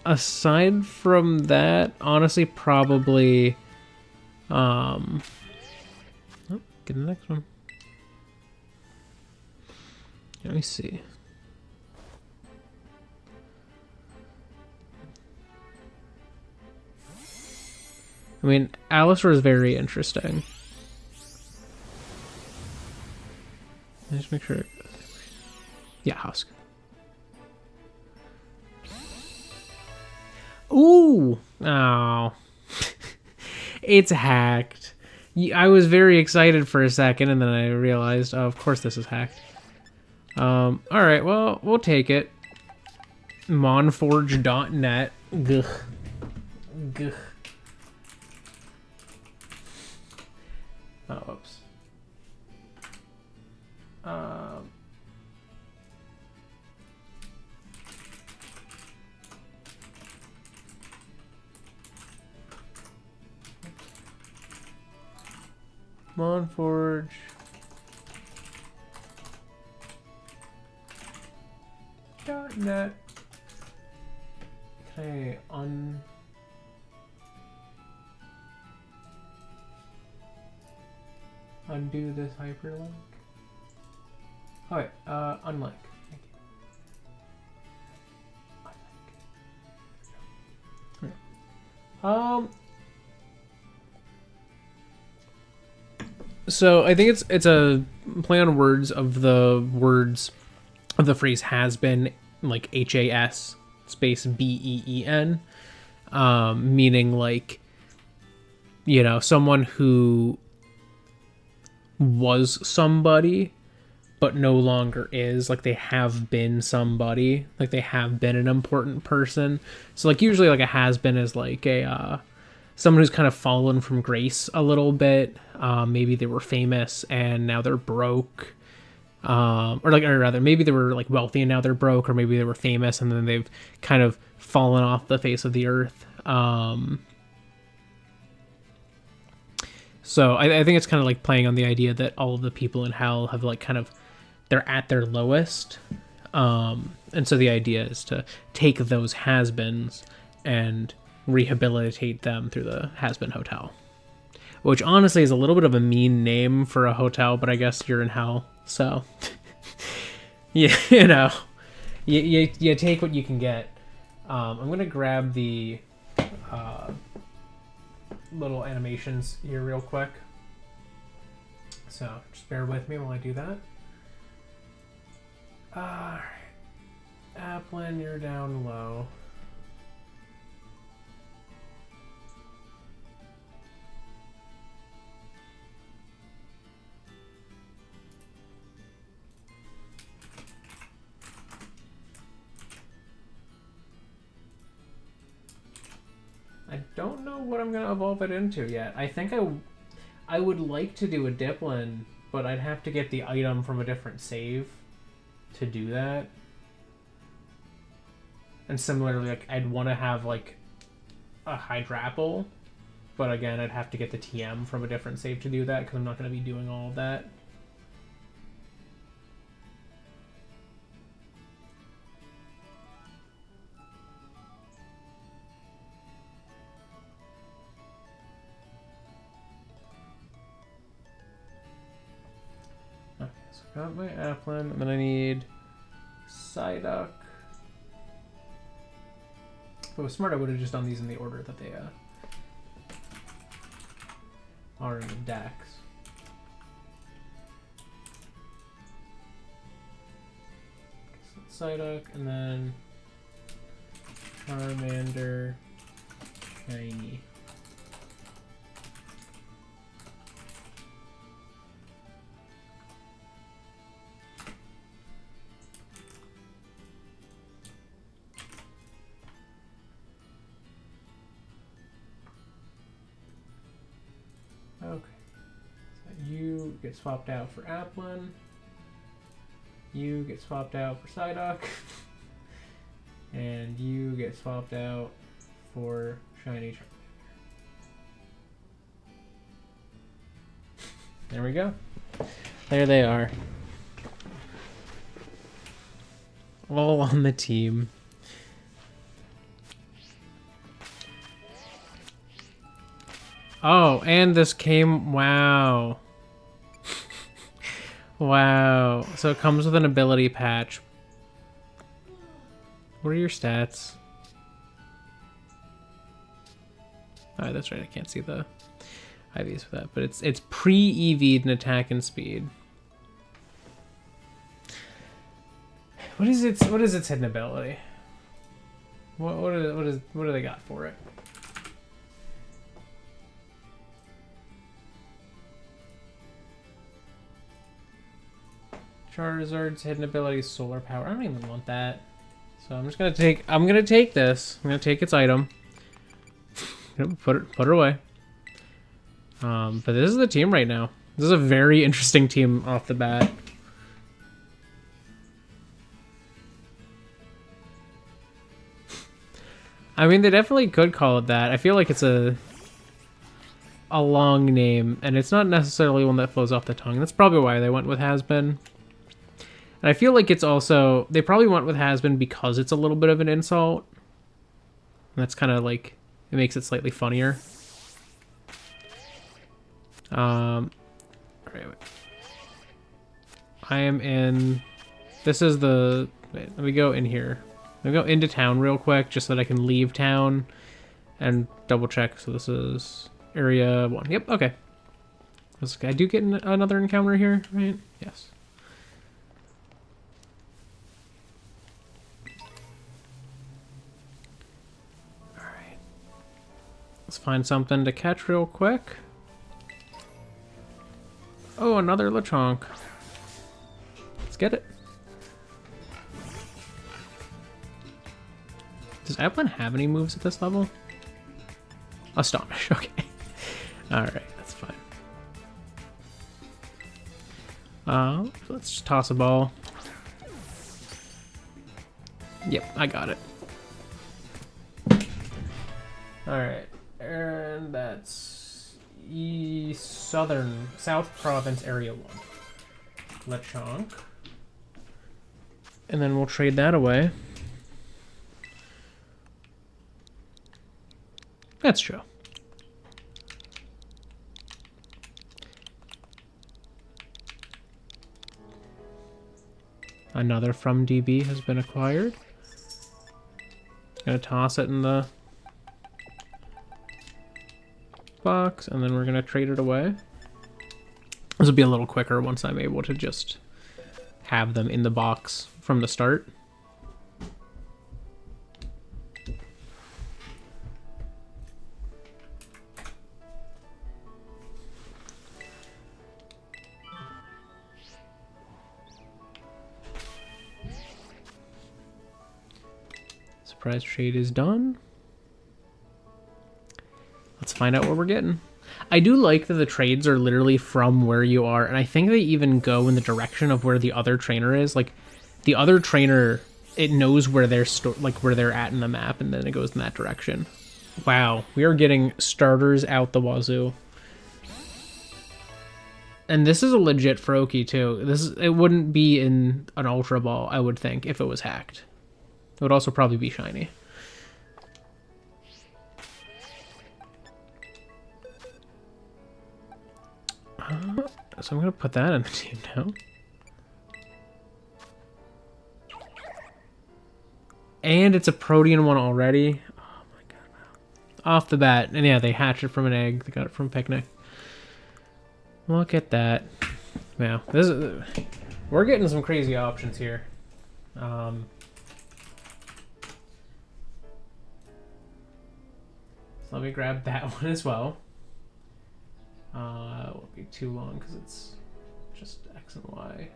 Speaker 1: aside from that, honestly, probably get the next one. Let me see. I mean, Alistair is very interesting. Just make sure. Yeah, Husk. Ooh! Oh. It's hacked. I was very excited for a second, and then I realized, oh, of course this is hacked. Alright, well, we'll take it. Monforge.net. Gugh. Gugh. Oh, oops. Monforge. .net. Okay, undo this hyperlink. Oh wait, unlink. Thank you. Unlink. So I think it's a play on words of the phrase has been, like HAS space BEEN, meaning like, you know, someone who was somebody but no longer is, like they have been somebody, like they have been an important person. So like usually like a has been is like a someone who's kind of fallen from grace a little bit. Maybe they were famous and now they're broke. Or rather, maybe they were like wealthy and now they're broke, or maybe they were famous and then they've kind of fallen off the face of the earth. So I think it's kind of like playing on the idea that all of the people in hell have like kind of, they're at their lowest. And so the idea is to take those has-beens and rehabilitate them through the has-been hotel, which honestly is a little bit of a mean name for a hotel, but I guess you're in hell, so yeah, you know, you take what you can get. I'm gonna grab the little animations here real quick, so just bear with me while I do that. Alright, Applin, you're down low. I don't know what I'm gonna evolve it into yet. I think I would like to do a Diplin, but I'd have to get the item from a different save to do that. And similarly, like I'd want to have like a Hydrapple, but again, I'd have to get the TM from a different save to do that because I'm not going to be doing all of that. Got my Applin, and then I need Psyduck. If it was smart, I would have just done these in the order that they are in the decks. Psyduck, and then Charmander, Shiny. Okay, so you get swapped out for Applin. You get swapped out for Psyduck. And you get swapped out for Shiny Charmander. There we go. There they are. All on the team. Oh, and this came... Wow. Wow. So it comes with an ability patch. What are your stats? Oh, that's right. I can't see the IVs for that. But it's pre-EV'd in attack and speed. What is its hidden ability? What do they got for it? Charizard's hidden ability is solar power. I don't even want that. So I'm just gonna take. I'm gonna take this. I'm gonna take its item. Put it away. But this is the team right now. This is a very interesting team off the bat. I mean, they definitely could call it that. I feel like it's a long name, and it's not necessarily one that flows off the tongue. That's probably why they went with has been. And I feel like it's also, they probably went with has been because it's a little bit of an insult. And that's kind of like, it makes it slightly funnier. Alright, wait. I am in, this is the, wait, let me go in here. Let me go into town real quick, just so that I can leave town and double check. So this is area 1. Yep, okay. I do get another encounter here, right? Yes. Alright. Let's find something to catch real quick. Oh, another Lechonk. Let's get it. Does Evelyn have any moves at this level? Astonish, okay. Alright, that's fine. Let's just toss a ball. Yep, I got it. Alright, and that's South Province Area 1. Lechonk. And then we'll trade that away. That's true. Another from DB has been acquired. Gonna toss it in the box, and then we're gonna trade it away. This will be a little quicker once I'm able to just have them in the box from the start. Surprise trade is done. Let's find out what we're getting. I do like that the trades are literally from where you are, and I think they even go in the direction of where the other trainer is. Like, the other trainer, it knows where they're where they're at in the map, and then it goes in that direction. Wow, we are getting starters out the wazoo. And this is a legit Froakie too. It wouldn't be in an Ultra Ball, I would think, if it was hacked. It would also probably be shiny. So I'm gonna put that in the team now. And it's a Protean one already. Oh my god, wow. Off the bat. And yeah, they hatched it from an egg. They got it from Picnic. Look at that. Wow. We're getting some crazy options here. So let me grab that one as well. It won't be too long because it's just X and Y.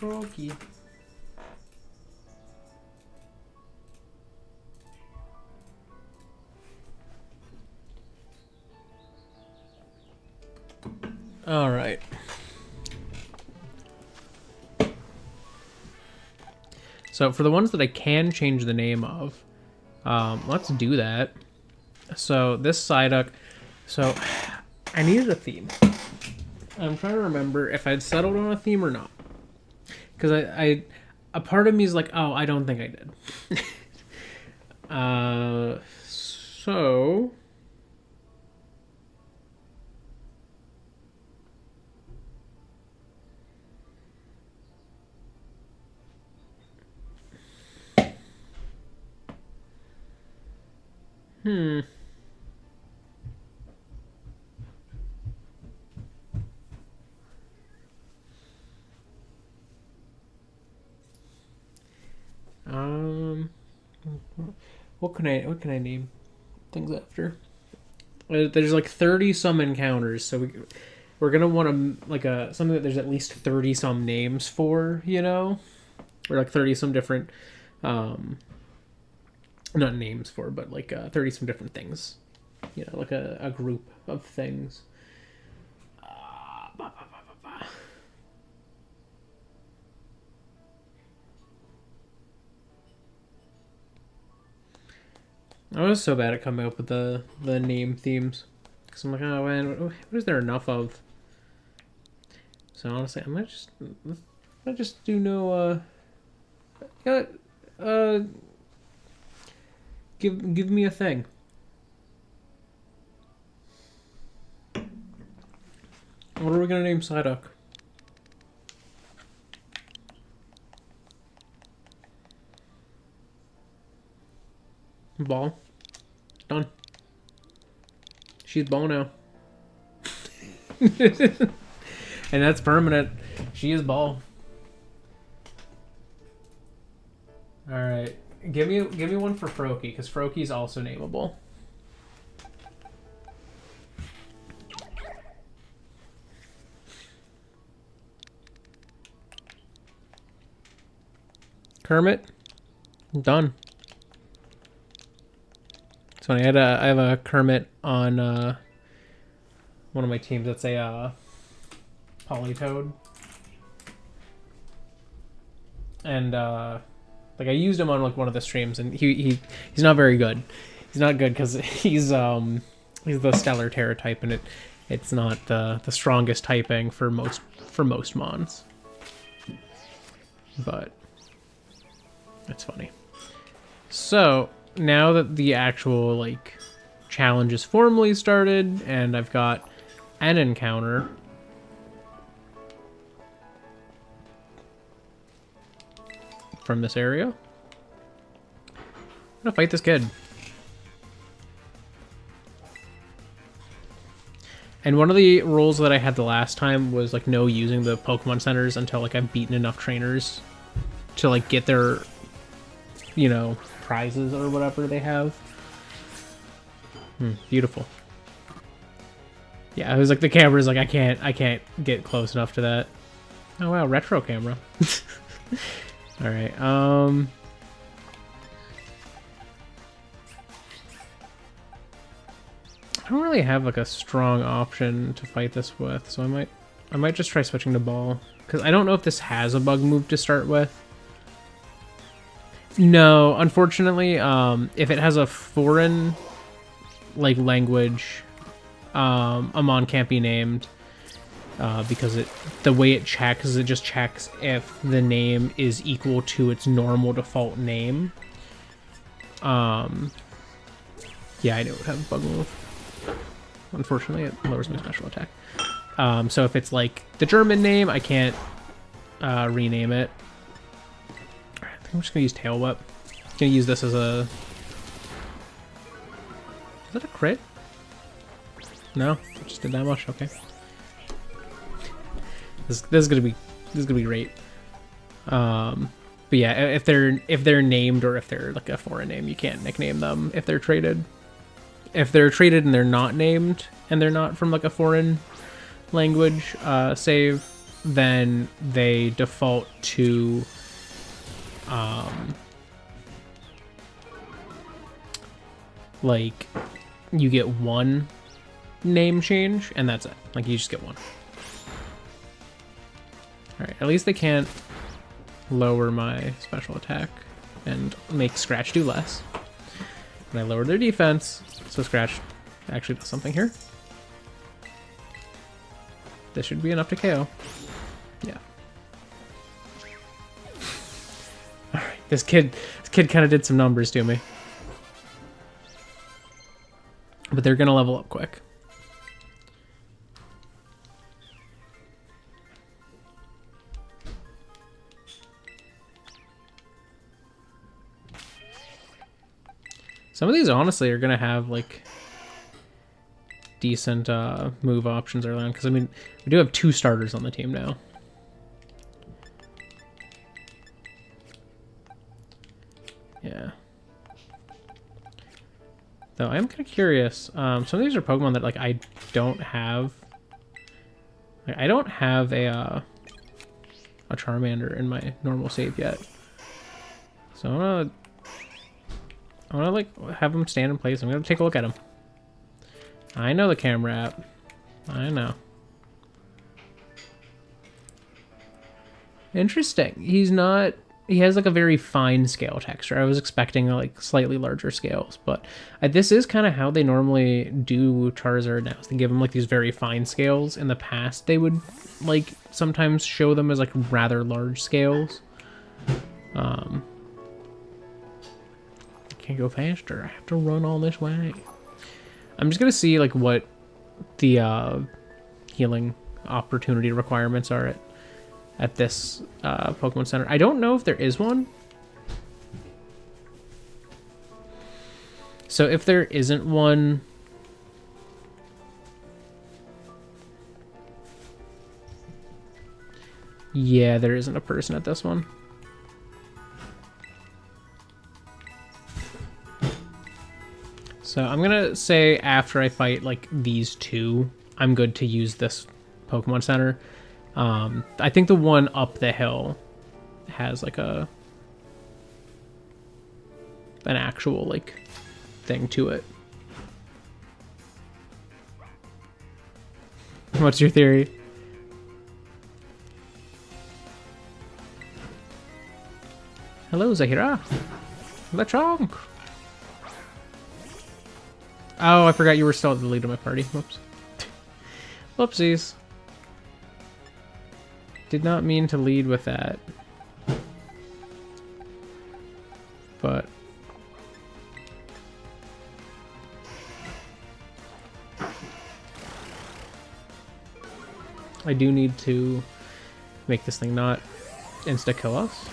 Speaker 1: Froakie. All right. So for the ones that I can change the name of, let's do that. So this Psyduck, so I needed a theme. I'm trying to remember if I'd settled on a theme or not. Because a part of me is like, oh, I don't think I did. So... What can I name things after? There's like 30 some encounters, so we're gonna want to like something that there's at least 30 some names for, you know, or like 30 some different, not names for, but like 30 some different things, you know, like a group of things. I was so bad at coming up with the name themes. Because I'm like, oh man, what is there enough of? So honestly, I might just do no, give me a thing. What are we gonna name Psyduck? Ball. Done. She's ball now. And that's permanent. She is ball. Alright. Give me one for Froakie, because Froakie's also nameable. Kermit. Done. It's funny, I have a Kermit on one of my teams that's a Polytoad. And like I used him on like one of the streams, and he's not very good. He's not good because he's the Stellar Terra type, and it's not the strongest typing for most mons. But it's funny. So now that the actual like challenge is formally started, and I've got an encounter, from this area, I'm gonna fight this kid. And one of the rules that I had the last time was like no using the Pokemon centers until like I've beaten enough trainers to like get their, you know, prizes or whatever they have. Beautiful. Yeah, I was like, the camera's like, I can't get close enough to that. Oh wow, retro camera. All right. I don't really have like a strong option to fight this with, so I might just try switching to ball, because I don't know if this has a bug move to start with. No, unfortunately, if it has a foreign like language, a mon can't be named, because the way it checks is it just checks if the name is equal to its normal default name. Yeah, I know it would have a bug move. Unfortunately, it lowers my special attack. So if it's like the German name, I can't rename it. I think I'm just gonna use Tail Whip. I'm gonna use this as a... Is that a crit? No, it just did that much. Okay. This is gonna be great. But yeah, if they're named, or if they're like a foreign name, you can't nickname them if they're traded. If they're traded and they're not named, and they're not from like a foreign language save, then they default to like you get one name change, and that's it. Like you just get one. Alright, at least they can't lower my special attack and make Scratch do less. And I lowered their defense, so Scratch actually does something here. This should be enough to KO. Yeah. Alright, this kid kind of did some numbers to me. But they're gonna level up quick. Some of these honestly are gonna have like decent move options early on, because I mean we do have 2 starters on the team now. Yeah. Though I am kind of curious. Some of these are Pokemon that like I don't have. Like, I don't have a Charmander in my normal save yet. So I wanna like have him stand in place. I'm gonna take a look at him. I know the camera app. I know. Interesting. He's not. He has like a very fine scale texture. I was expecting like slightly larger scales, but this is kind of how they normally do Charizard now. They give him like these very fine scales. In the past, they would like sometimes show them as like rather large scales. I can't go faster. I have to run all this way. I'm just gonna see like what the healing opportunity requirements are at this Pokemon Center. I don't know if there is one. So if there isn't one, yeah, there isn't a person at this one. So I'm gonna say after I fight like these two, I'm good to use this Pokemon Center. I think the one up the hill has like an actual like thing to it. What's your theory? Hello, Zahira. Lechonk. Oh, I forgot you were still at the lead of my party. Whoops. Whoopsies. Did not mean to lead with that. But I do need to make this thing not insta-kill us.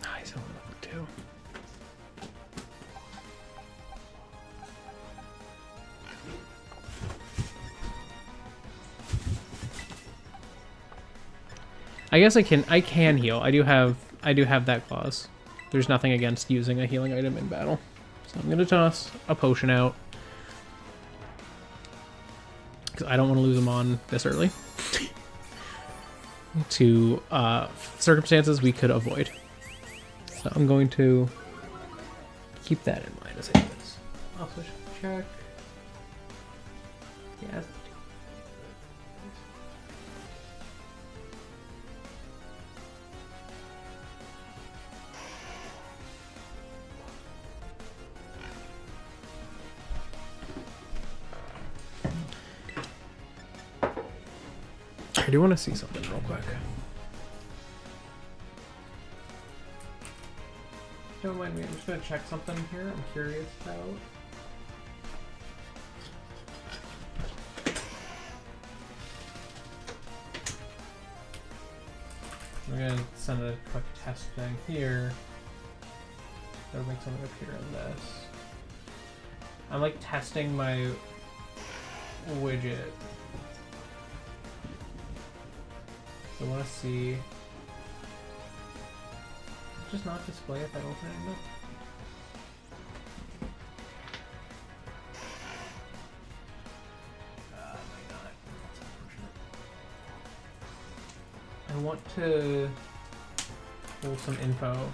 Speaker 1: Nice, I'm level 2. I guess I can heal. I do have that clause. There's nothing against using a healing item in battle. So I'm gonna toss a potion out. Because I don't want to lose them on this early. To circumstances we could avoid. So I'm going to keep that in mind as I do this. Also check. Yeah. I do want to see something real quick. Don't mind me, I'm just going to check something here I'm curious about. I'm going to send a quick test thing here. That'll make something appear on this. I'm like testing my widget. I want to see. Just not display if I open it. No. Might not. I want to pull some info.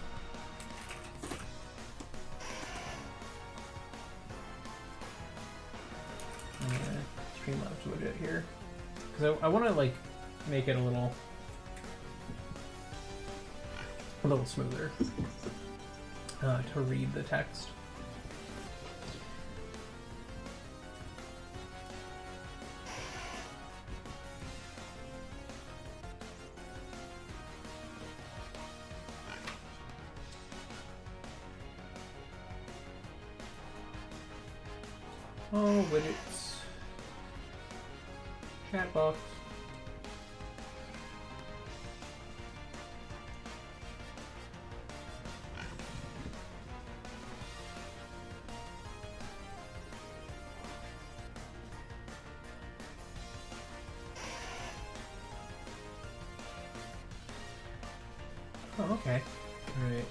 Speaker 1: Streamlabs widget here, because I want to like make it a little smoother to read the text. Oh, widgets. Chat box. Oh, okay. Alright.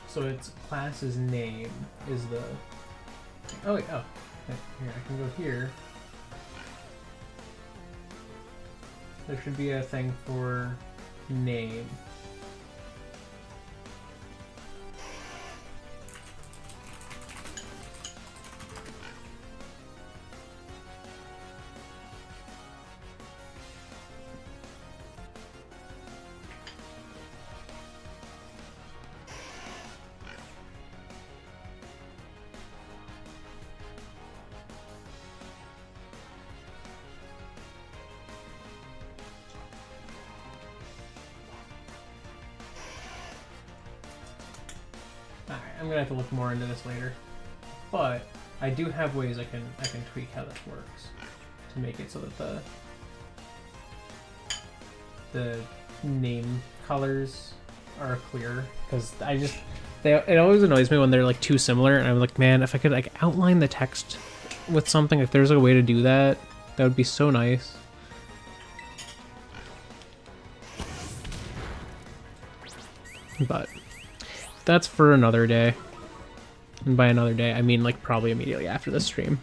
Speaker 1: So its class's name is the... Oh wait, oh. Here, I can go here. There should be a thing for name. I'm gonna have to look more into this later, but I do have ways I can tweak how this works to make it so that the name colors are clear, because it always annoys me when they're like too similar, and I'm like, man, if I could like outline the text with something, if there's a way to do that, that would be so nice. But that's for another day. And by another day, I mean like probably immediately after this stream.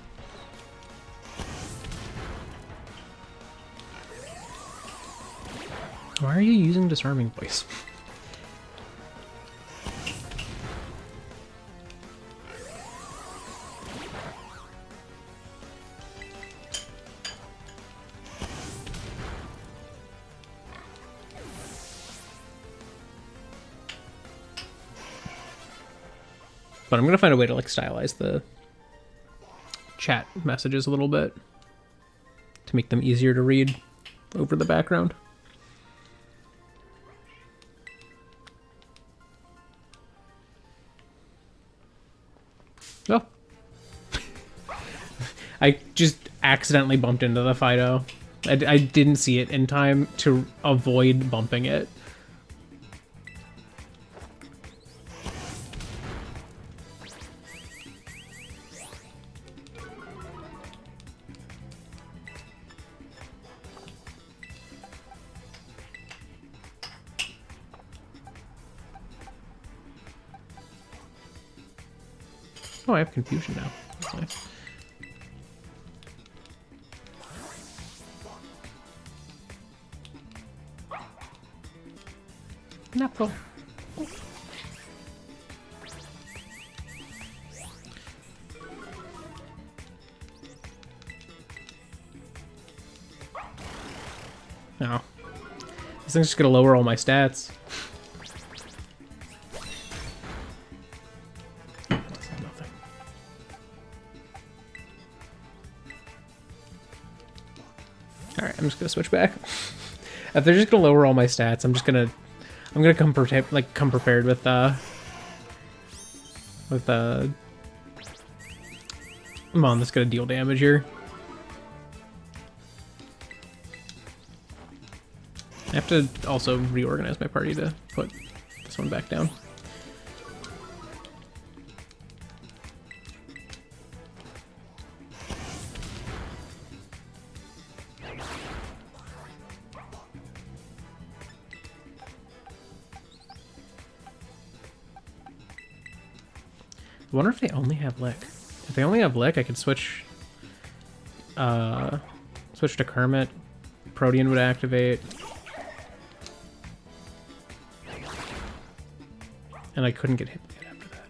Speaker 1: Why are you using disarming voice? But I'm gonna find a way to like stylize the chat messages a little bit to make them easier to read over the background. Oh. I just accidentally bumped into the Fido. I didn't see it in time to avoid bumping it. Oh, I have confusion now. That's nice. Not full. No. This thing's just gonna lower all my stats. Alright, I'm just gonna switch back. If they're just gonna lower all my stats, I'm gonna come prepared with come on, that's gonna deal damage here. I have to also reorganize my party to put this one back down. I wonder if they only have Lick. If they only have Lick, I could switch to Kermit. Protean would activate. And I couldn't get hit after that.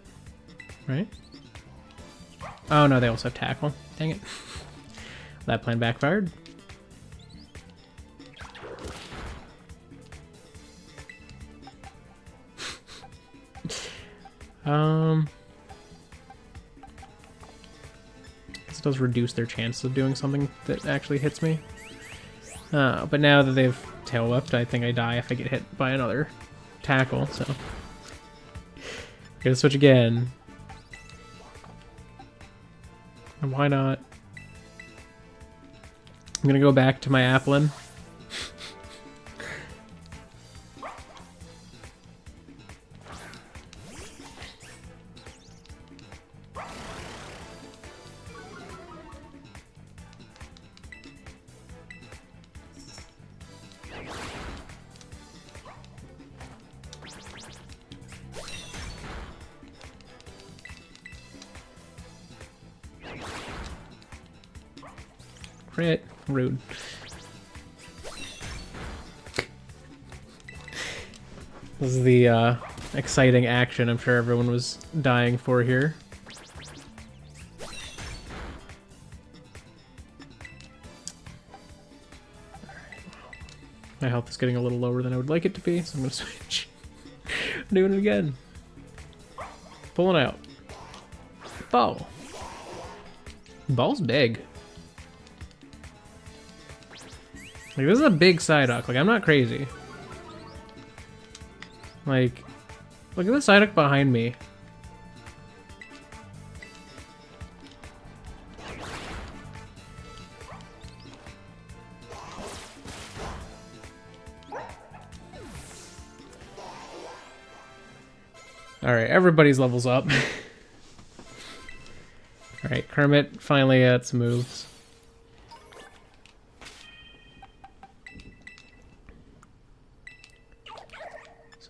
Speaker 1: Right? Oh no, they also have Tackle. Dang it. That plan backfired. This does reduce their chance of doing something that actually hits me. But now that they've tail whipped, I think I die if I get hit by another tackle, so. Gotta switch again. And why not? I'm gonna go back to my Applin. Crit. Rude. This is the exciting action I'm sure everyone was dying for here. My health is getting a little lower than I would like it to be, so I'm gonna switch. I'm doing it again. Pulling out. Ball. Ball's big. Like, this is a big Psyduck. Like, I'm not crazy. Like, look at the Psyduck behind me. Alright, everybody's levels up. Alright, Kermit finally got some moves.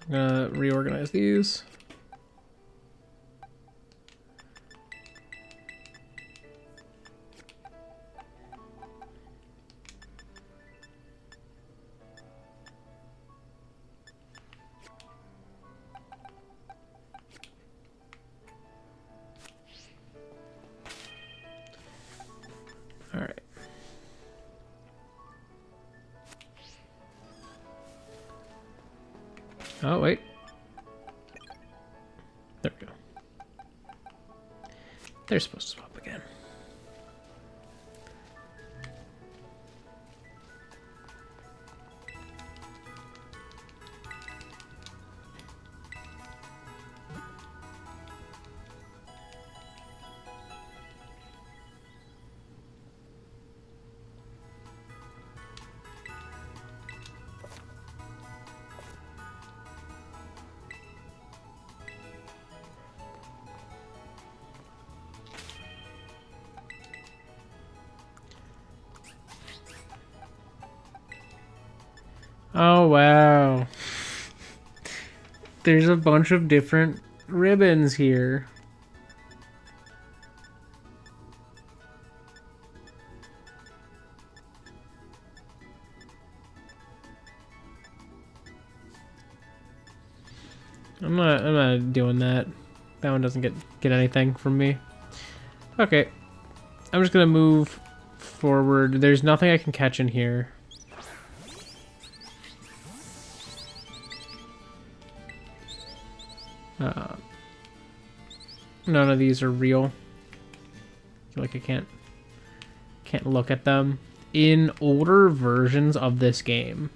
Speaker 1: I'm gonna reorganize these. All right. Oh, wait. There we go. They're supposed to swap again. Oh, wow. There's a bunch of different ribbons here. I'm not doing that. That one doesn't get anything from me. Okay. I'm just gonna move forward. There's nothing I can catch in here. None of these are real. Like I can't look at them. In older versions of this game,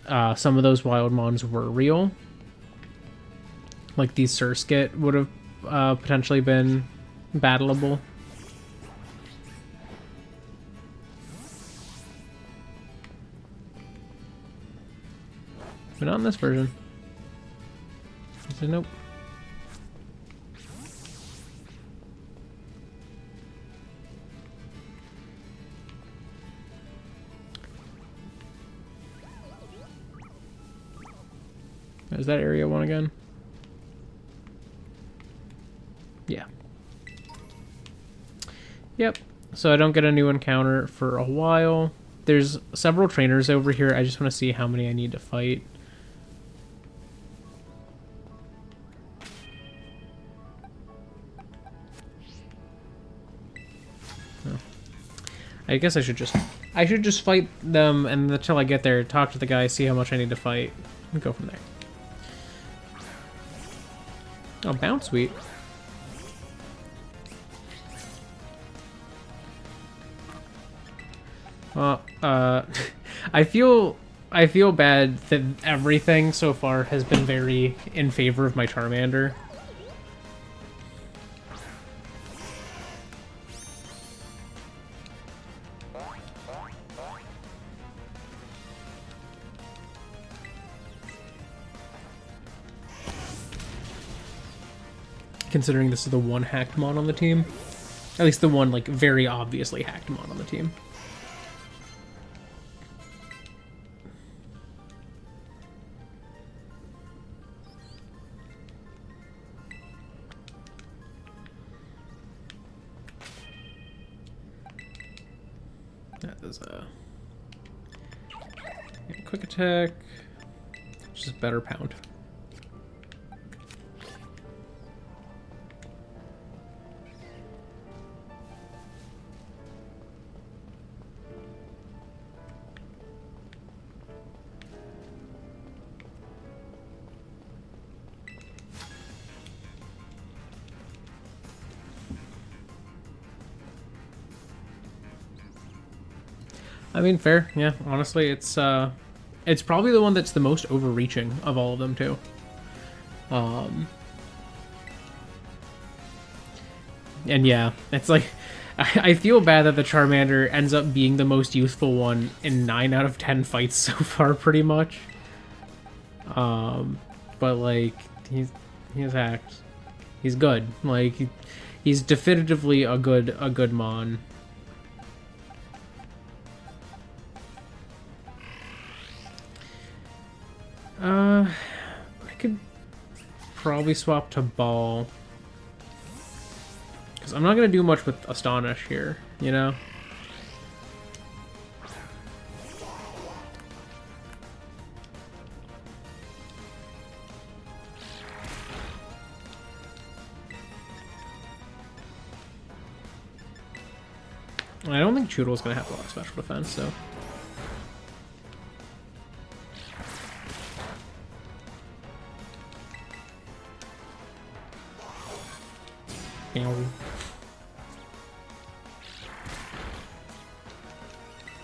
Speaker 1: some of those wild mons were real. Like these Surskit would have potentially been battleable. But not in this version. So nope. Is that area one again? Yeah. Yep. So I don't get a new encounter for a while. There's several trainers over here. I just want to see how many I need to fight. Oh. I guess I should just fight them, and until I get there, talk to the guy, see how much I need to fight, and go from there. Oh, bounce sweet. Well, I feel bad that everything so far has been very in favor of my Charmander. considering this is the one hacked mon on the team. At least the one, like, very obviously hacked mon on the team. That is a quick attack, which is better pound. I mean, fair. Yeah, honestly, it's probably the one that's the most overreaching of all of them too. And yeah, it's like I feel bad that the Charmander ends up being the most useful one in 9 out of 10 fights so far, pretty much. But like he's hacked. He's good. Like he's definitively a good mon. I could probably swap to Ball. Because I'm not going to do much with Astonish here, you know? I don't think Choodle's going to have a lot of special defense, so...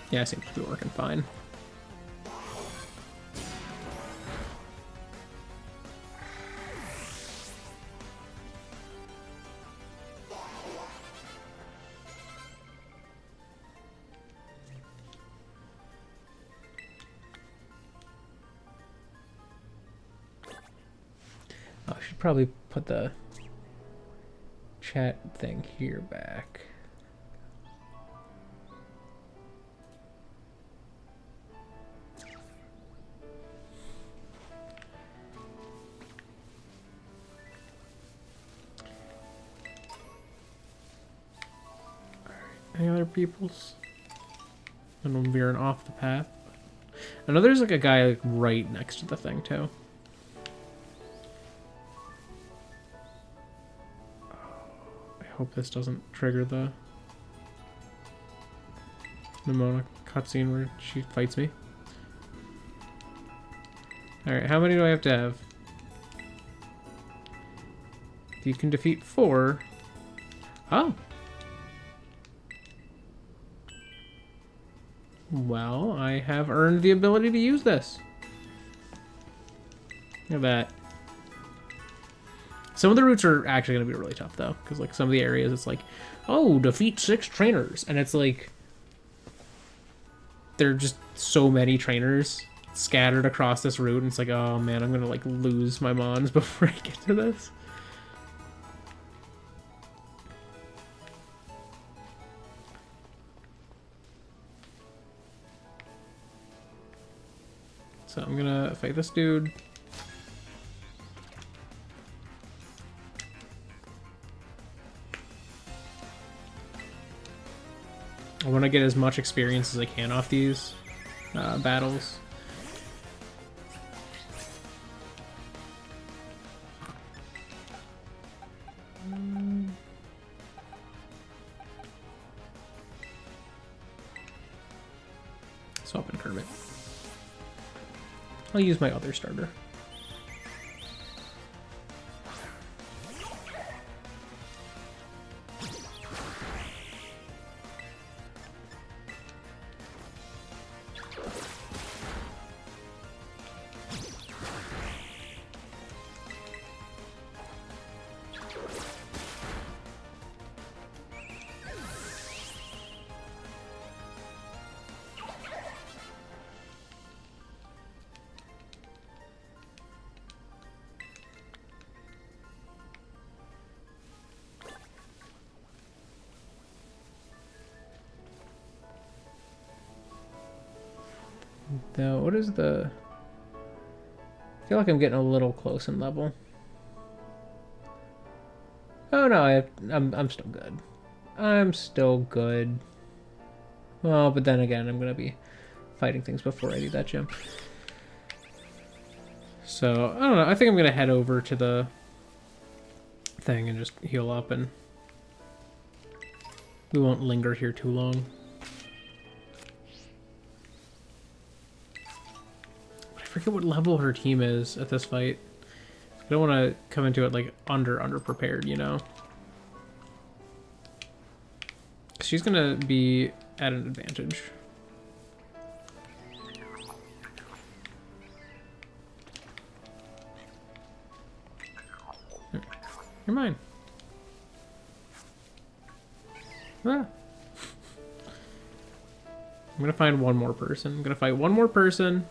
Speaker 1: Yeah, it seems to be working fine. I should probably put the chat thing here back. Any other peoples? And I'm veering off the path. I know there's like a guy like right next to the thing too. I hope this doesn't trigger the Nimona cutscene where she fights me. Alright, how many do I have to have? If you can defeat 4. Oh! Well, I have earned the ability to use this. Look at that. Some of the routes are actually going to be really tough, though. Because, like, some of the areas, it's like, oh, defeat 6 trainers. And it's like, there are just so many trainers scattered across this route. And it's like, oh, man, I'm going to, like, lose my mons before I get to this. So I'm gonna fight this dude. I want to get as much experience as I can off these battles. Swap and Kermit. I'll use my other starter. Though, what is the... I feel like I'm getting a little close in level. Oh no, I'm still good. I'm still good. Well, but then again, I'm gonna be fighting things before I do that gym. So, I don't know, I think I'm gonna head over to the thing and just heal up, and we won't linger here too long. I forget what level her team is at this fight. I don't want to come into it like underprepared, you know? She's gonna be at an advantage. You're mine. Ah. I'm gonna find one more person. I'm gonna fight one more person.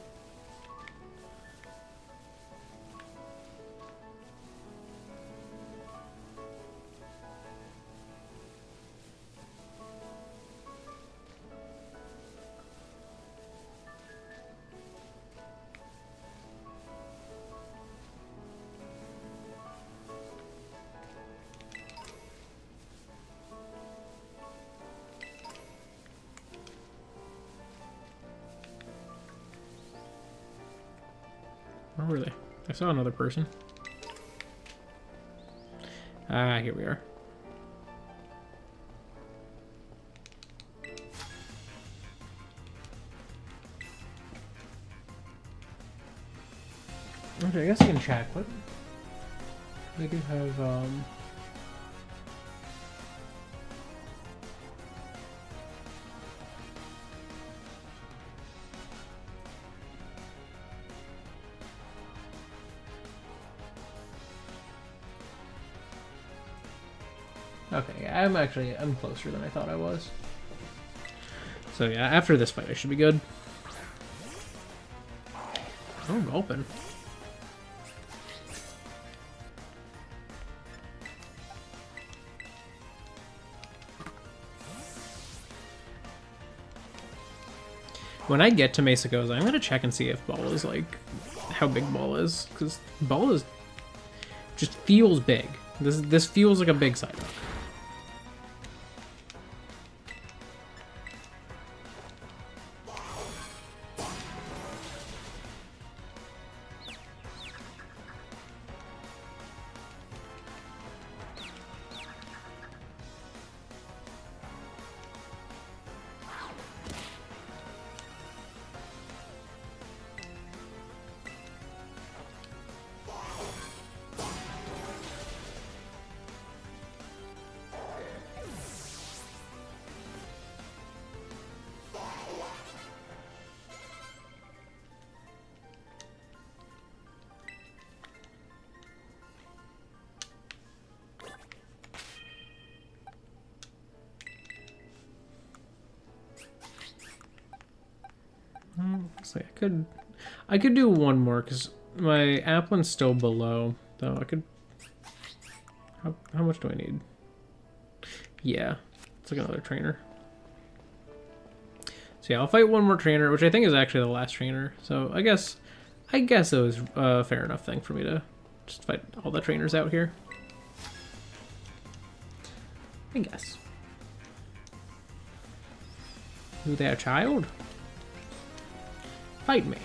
Speaker 1: Where were they? I saw another person. Ah, here we are. Okay, I guess I can check. What? They do have, Okay, I'm closer than I thought I was. So yeah, after this fight I should be good. Oh, gulping. When I get to Mesagoza, I'm gonna check and see if Ball is like how big Ball is, because Ball is just feels big. This feels like a big Psyduck. So I could do one more because my Applin's still below, though. I could. How much do I need? Yeah, it's like another trainer. So yeah, I'll fight one more trainer, which I think is actually the last trainer. So I guess it was a fair enough thing for me to just fight all the trainers out here. I guess. Who there, child? Fight me.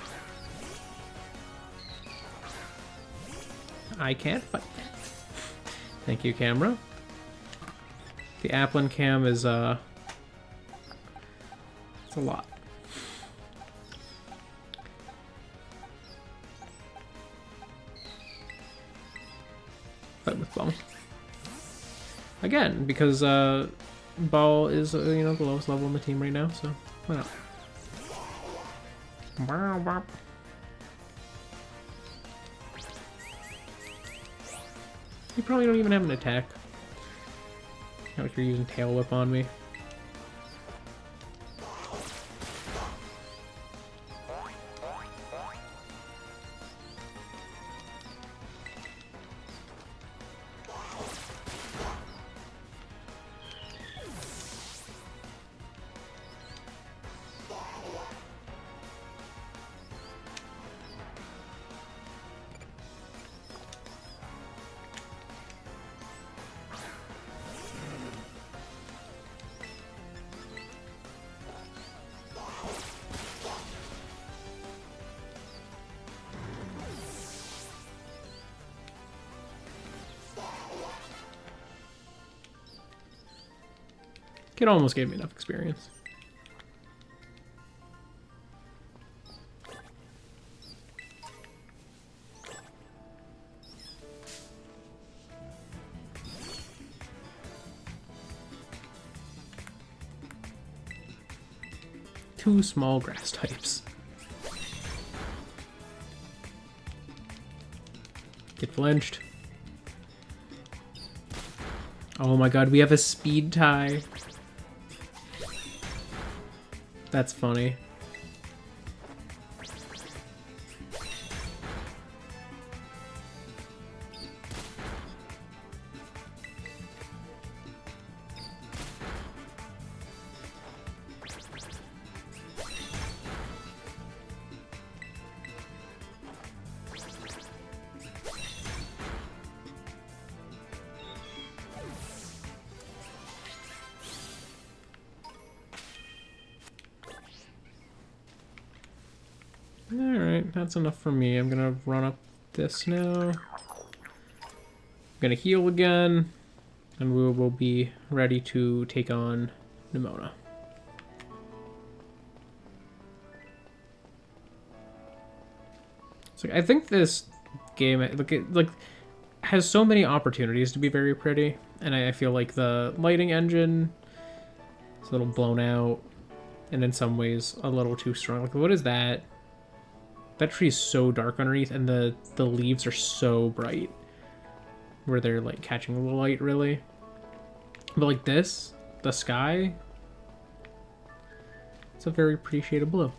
Speaker 1: I can't fight. Thank you, camera. The Applin cam is, it's a lot. Fight with Ball. Again, because, Ball is, you know, the lowest level in the team right now, so why not? You probably don't even have an attack. Not like you're using Tail Whip on me. It almost gave me enough experience. Two small grass types. Get flinched. Oh my god, we have a speed tie. That's funny. Alright, that's enough for me. I'm gonna run up this now. I'm gonna heal again, and we will be ready to take on Nimona. So I think this game like has so many opportunities to be very pretty, and I feel like the lighting engine is a little blown out, and in some ways a little too strong. Like, what is that? That tree is so dark underneath, and the leaves are so bright, where they're like catching the light really. But like this, the sky, it's a very pretty shade of blue.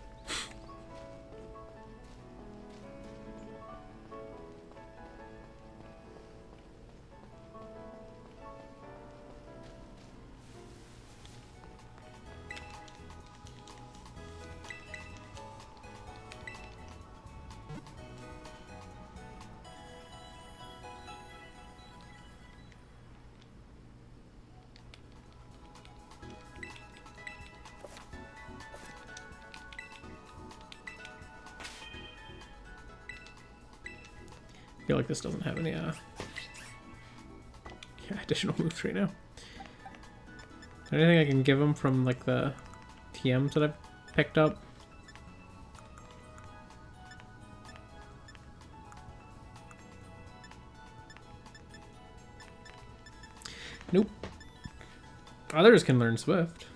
Speaker 1: I feel like this doesn't have any additional moves right now. Anything I can give him from like the TMs that I've picked up? Nope. Others can learn Swift.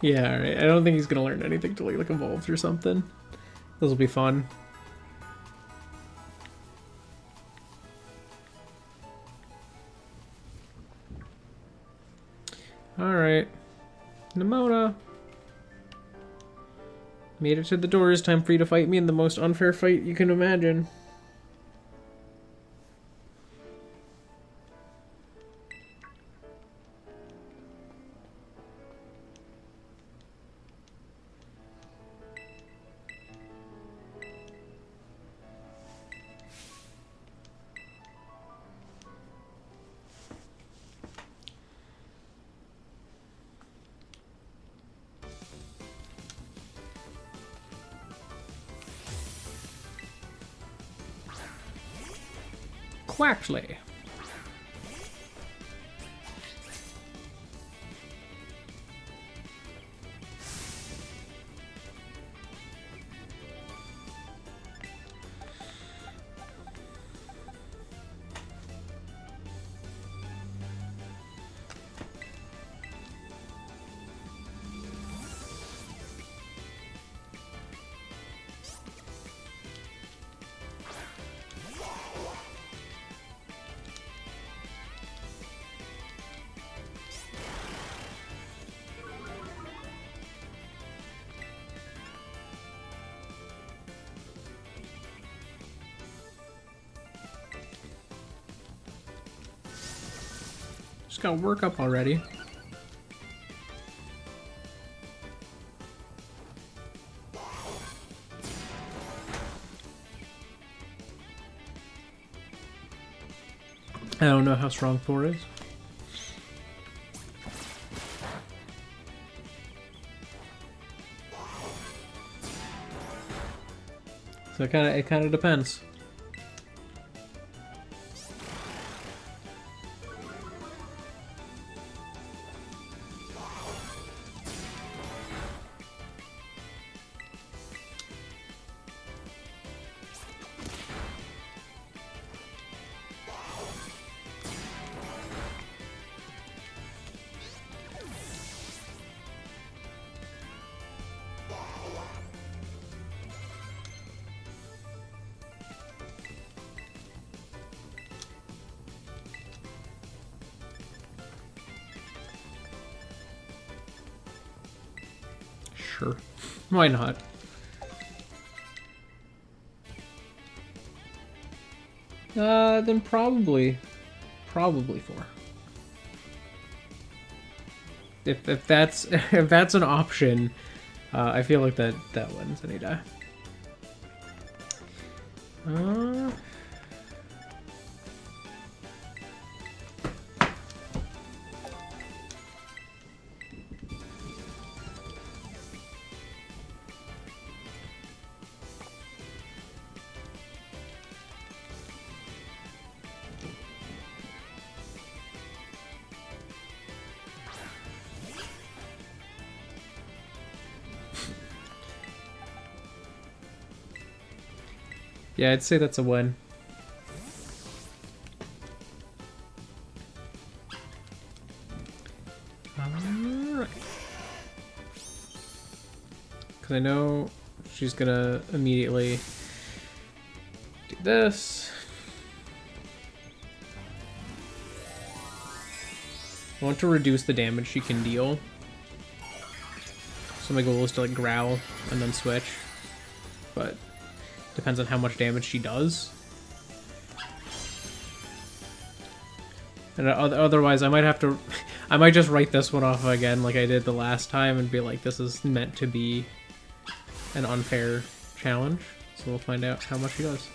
Speaker 1: Yeah, alright. I don't think he's gonna learn anything till he like evolves or something. This will be fun. Alright. Nimona. Made it to the doors. Time for you to fight me in the most unfair fight you can imagine. Quaxley. Just got work up already. I don't know how strong 4 is. So it kind of depends. Sure. Why not? Then probably 4. If that's if that's an option, I feel like that wins any day. Yeah, I'd say that's a win. Alright. Because I know she's gonna immediately do this. I want to reduce the damage she can deal. So my goal is to like growl and then switch. But depends on how much damage she does. And otherwise I might have to... I might just write this one off again like I did the last time and be like, this is meant to be an unfair challenge. So we'll find out how much she does.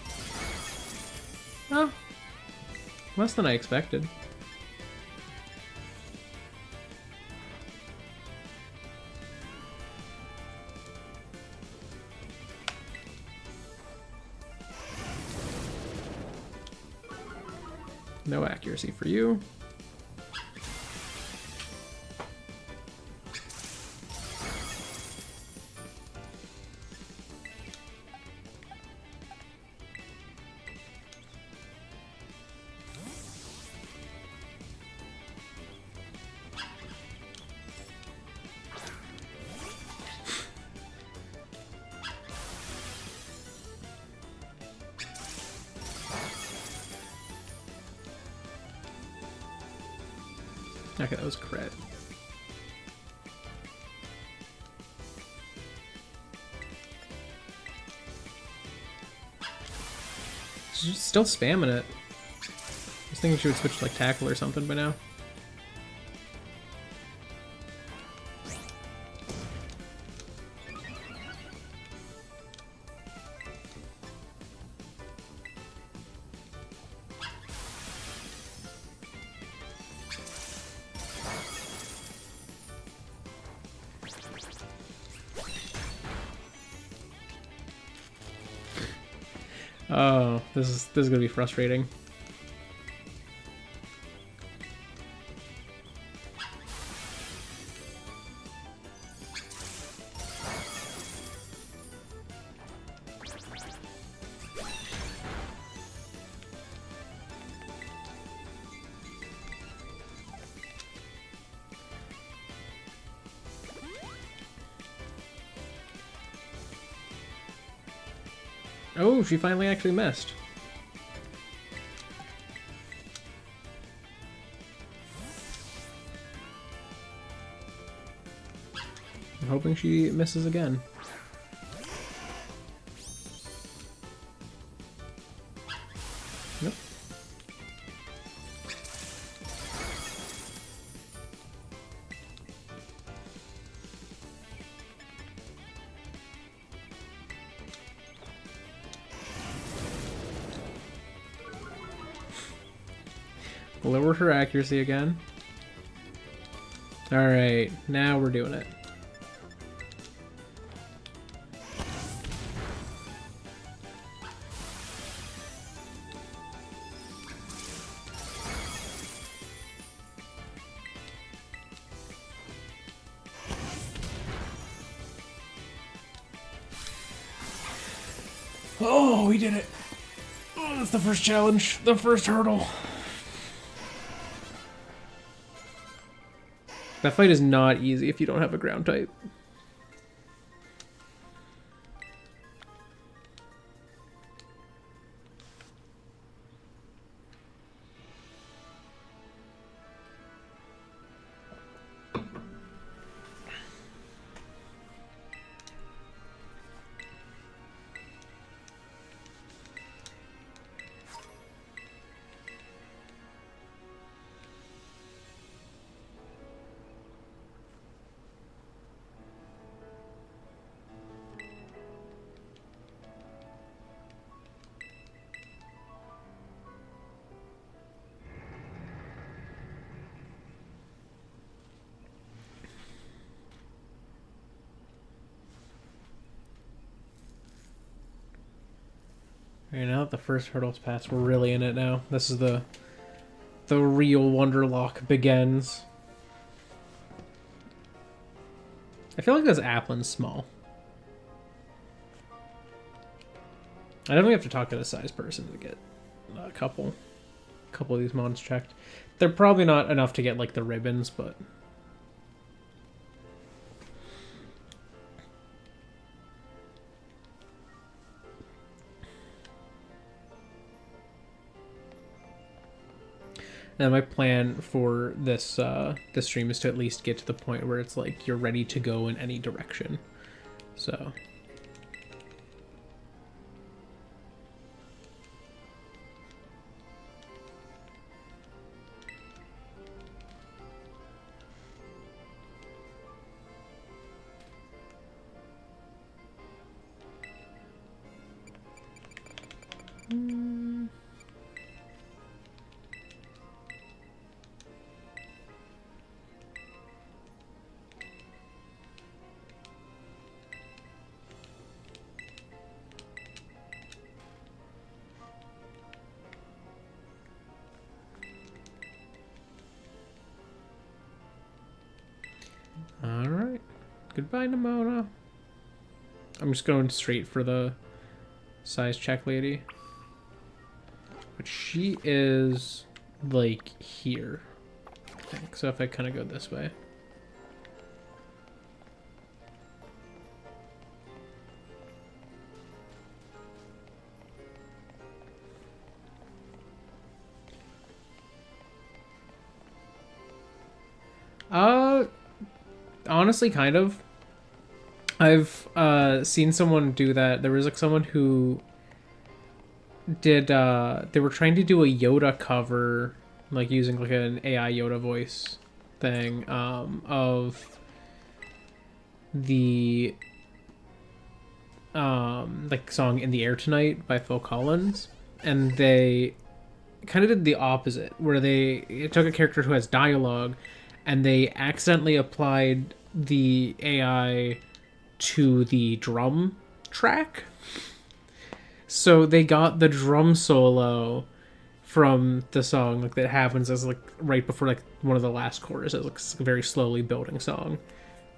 Speaker 1: Oh, less than I expected. No accuracy for you. Okay, that was crit. She's still spamming it. I was thinking she would switch to like tackle or something by now. Oh, this is gonna be frustrating. Oh, she finally actually missed. I'm hoping she misses again. Nope. Lower her accuracy again. Alright, now we're doing it. Oh, we did it! Oh, that's the first challenge, the first hurdle. That fight is not easy if you don't have a ground type. Alright, now that the first hurdle's passed, we're really in it now. This is the real Wonderlocke begins. I feel like this Applin's small. I definitely have to talk to the size person to get a couple of these mons checked. They're probably not enough to get like the ribbons, but and my plan for this this stream is to at least get to the point where it's like you're ready to go in any direction. So alright. Goodbye, Nimona. I'm just going straight for the size check lady. But she is like here, I think. So if I kind of go this way. Honestly, kind of. I've seen someone do that. There was like someone who did they were trying to do a Yoda cover, like using like an AI Yoda voice thing, of the like song In the Air Tonight by Phil Collins, and they kind of did the opposite, where they took a character who has dialogue and they accidentally applied the AI to the drum track. So they got the drum solo from the song, like that happens as like right before like one of the last choruses, like a very slowly building song.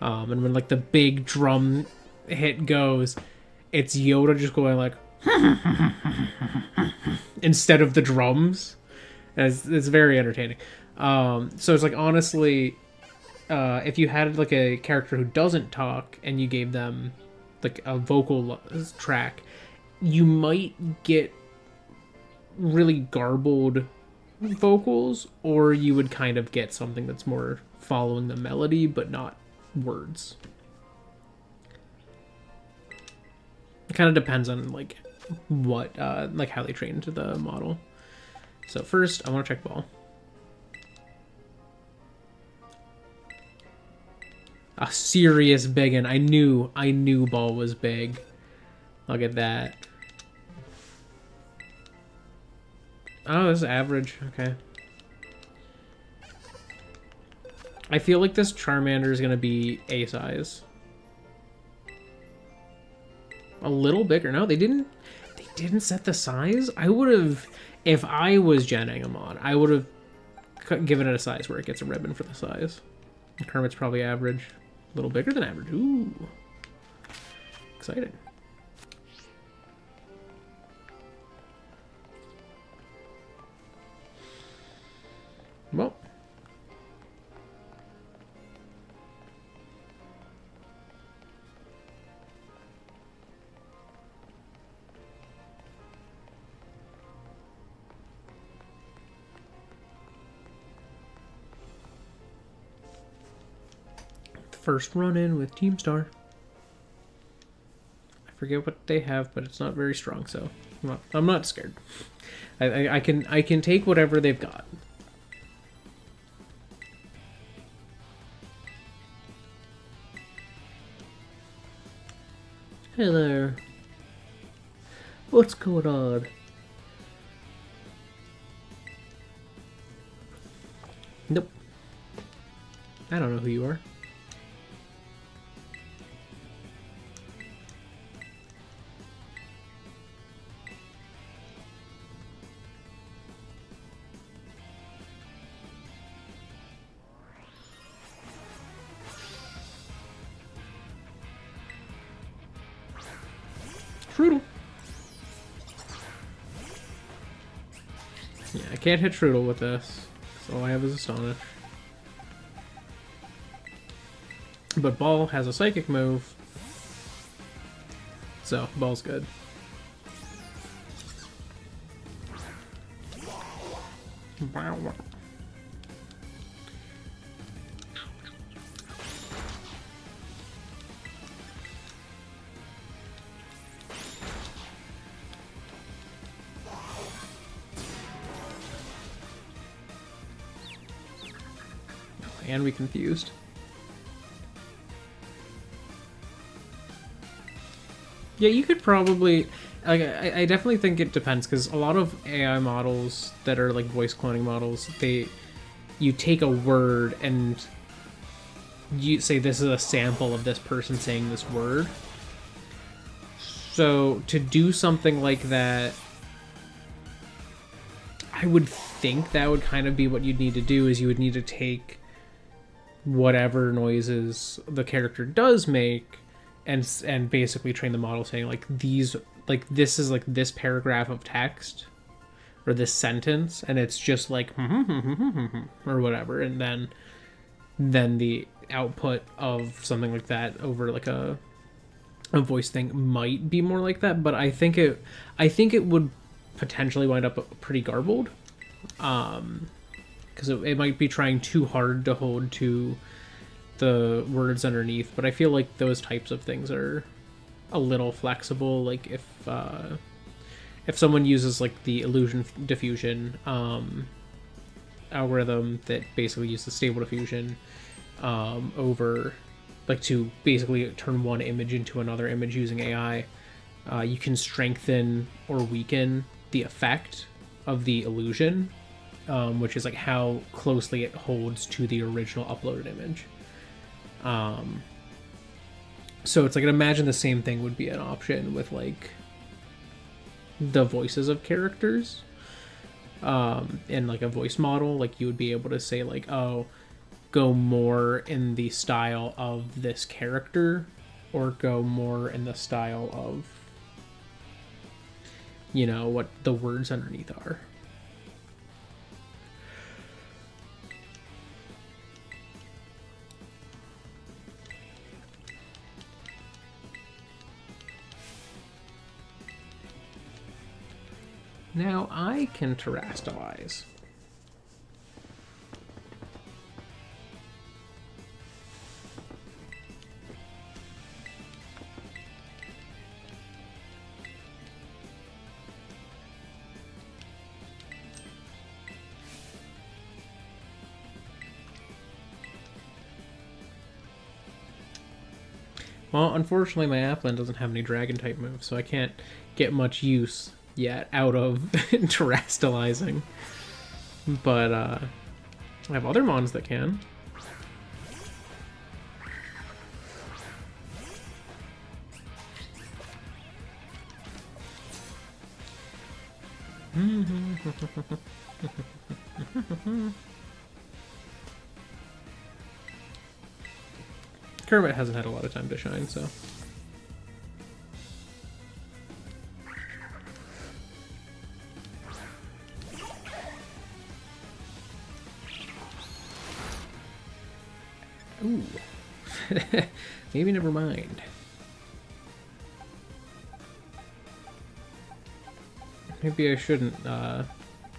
Speaker 1: And when like the big drum hit goes, it's Yoda just going like instead of the drums. And it's very entertaining. So it's like, honestly, if you had like a character who doesn't talk and you gave them like a vocal track, you might get really garbled vocals, or you would kind of get something that's more following the melody but not words. It kind of depends on like what like how they train to the model. So first I want to check ball. A serious big one. I knew ball was big. Look at that. Oh, this is average. Okay. I feel like this Charmander is going to be A size. A little bigger. No, they didn't set the size. I would have, if I was genning them on, I would have given it a size where it gets a ribbon for the size. Kermit's probably average. A little bigger than average. Ooh. Exciting. Well. First run in with Team Star. I forget what they have, but it's not very strong, so I'm not scared. I can take whatever they've got. Hey there. What's going on? Nope. I don't know who you are. Trudel. Yeah, I can't hit Trudel with this. So all I have is Astonish. But Ball has a Psychic move. So, Ball's good. Wow. And we confused. Yeah, you could probably... Like, I definitely think it depends, because a lot of AI models that are like voice cloning models, you take a word and you say this is a sample of this person saying this word. So to do something like that, I would think that would kind of be what you'd need to do, is you would need to take whatever noises the character does make and basically train the model saying like these, like this is like this paragraph of text or this sentence, and it's just like or whatever, and then the output of something like that over like a voice thing might be more like that. But I think it would potentially wind up pretty garbled, because it might be trying too hard to hold to the words underneath. But I feel like those types of things are a little flexible. Like if someone uses like the illusion diffusion algorithm that basically uses stable diffusion over like to basically turn one image into another image using AI, you can strengthen or weaken the effect of the illusion, which is like how closely it holds to the original uploaded image. So it's like, imagine the same thing would be an option with like the voices of characters in like a voice model. Like you would be able to say like, oh, go more in the style of this character, or go more in the style of, you know, what the words underneath are. Now I can terrestrialize. Well, unfortunately my Applin doesn't have any dragon type moves, so I can't get much use yet out of terrestrializing. But I have other mons that can. Kermit hasn't had a lot of time to shine, so. Ooh. Maybe never mind. Maybe I shouldn't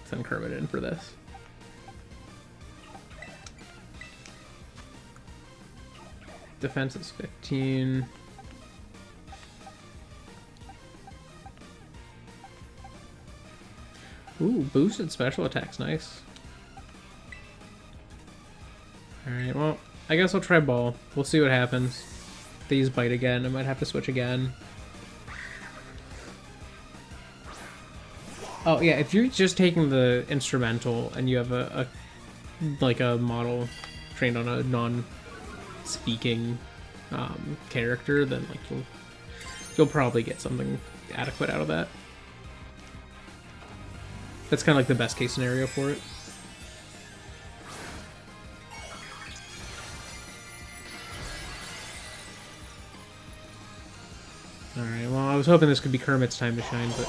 Speaker 1: send Kermit in for this. Defense is 15. Ooh, boosted special attacks, nice. Alright, well, I guess I'll try ball. We'll see what happens. If these bite again, I might have to switch again. Oh yeah, if you're just taking the instrumental and you have a model trained on a non-speaking character, then like you'll probably get something adequate out of that. That's kind of like the best case scenario for it. Alright, well I was hoping this could be Kermit's time to shine, but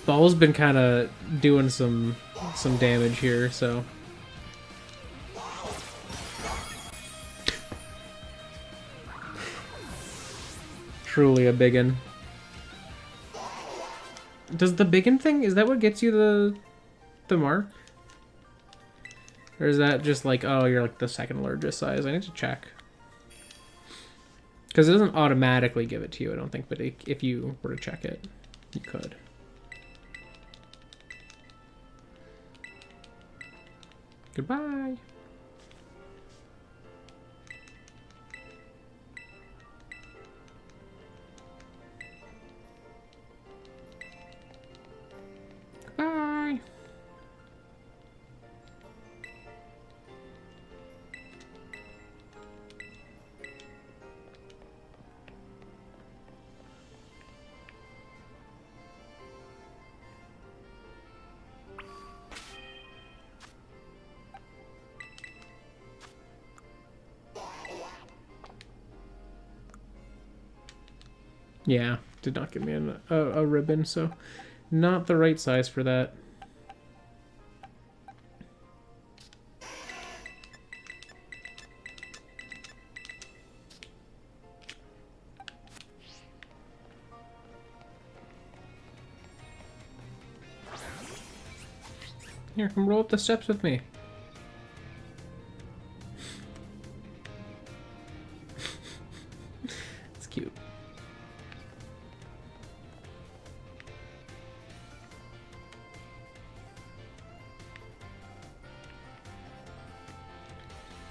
Speaker 1: Ball's been kind of doing some damage here, so. Truly a biggin. Does the biggin thing, is that what gets you the mark? Or is that just like, oh, you're like the second largest size? I need to check. Because it doesn't automatically give it to you, I don't think, but if you were to check it, you could. Goodbye. Goodbye. Yeah, did not give me a ribbon, so not the right size for that. Here, come roll up the steps with me. It's cute.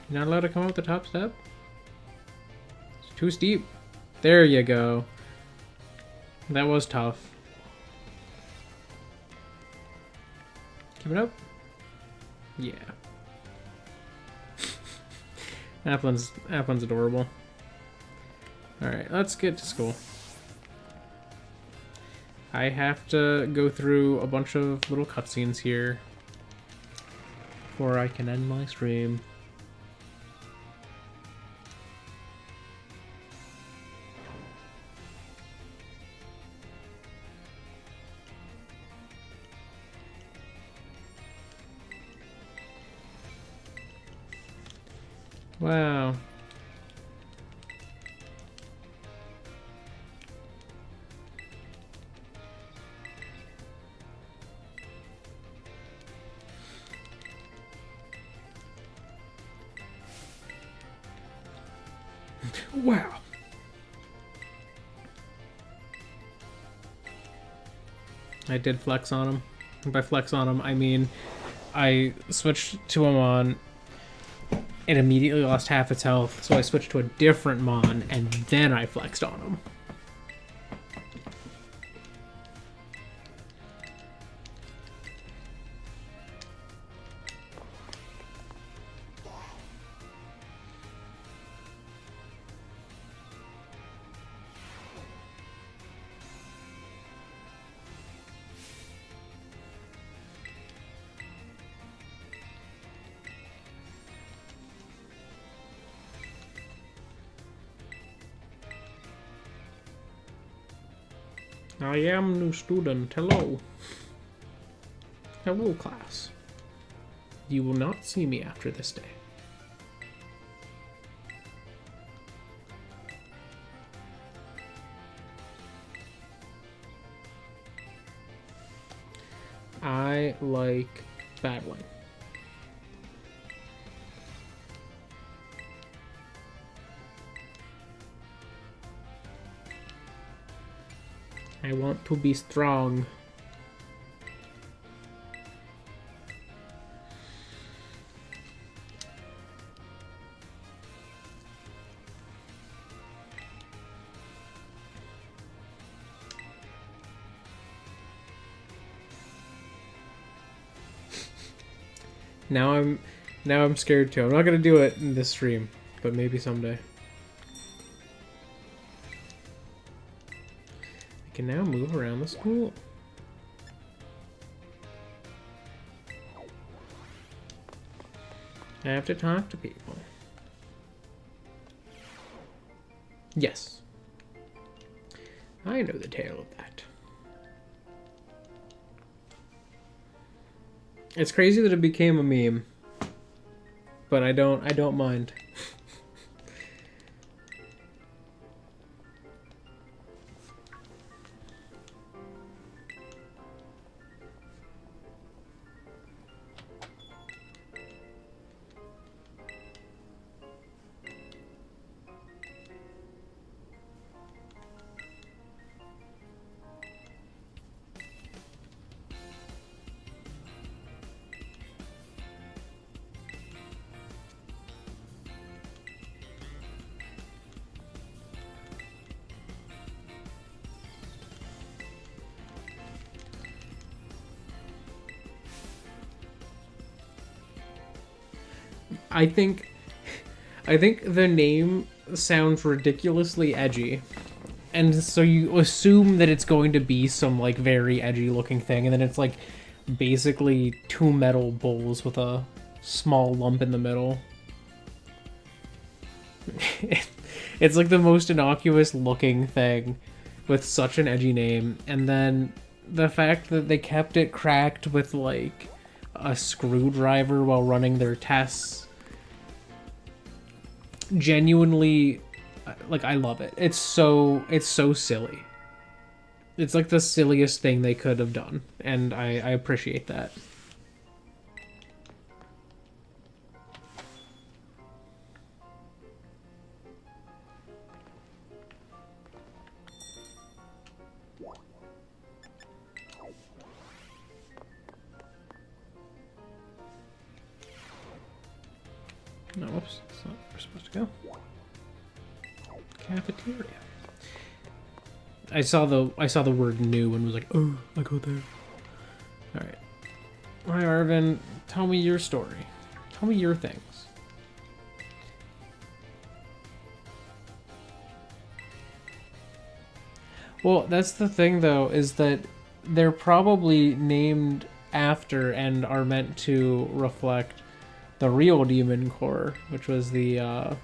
Speaker 1: You're not allowed to come up the top step? It's too steep. There you go. That was tough. Keep it up. Yeah. Applin's adorable. Alright, let's get to school. I have to go through a bunch of little cutscenes here before I can end my stream. Wow. Wow. I did flex on him. And by flex on him, I mean I switched to him on and immediately lost half its health, so I switched to a different Mon, and then I flexed on him. I am new student. Hello. Hello, class. You will not see me after this day. I like battling. I want to be strong. Now I'm scared too. I'm not gonna do it in this stream, but maybe someday. I can now move around the school. I have to talk to people. Yes. I know the tale of that. It's crazy that it became a meme, but I don't mind. I think the name sounds ridiculously edgy. And so you assume that it's going to be some like very edgy looking thing, and then it's like basically two metal bowls with a small lump in the middle. It's like the most innocuous looking thing with such an edgy name, and then the fact that they kept it cracked with like a screwdriver while running their tests. Genuinely, like, I love it. It's so silly. It's like the silliest thing they could have done, and I appreciate that. No, whoops, that's not where we're supposed to go. Cafeteria. I saw the word new and was like, oh, I go there. Alright. Hi Arvin, tell me your story. Tell me your things. Well, that's the thing though, is that they're probably named after and are meant to reflect the real Demon Core, which was the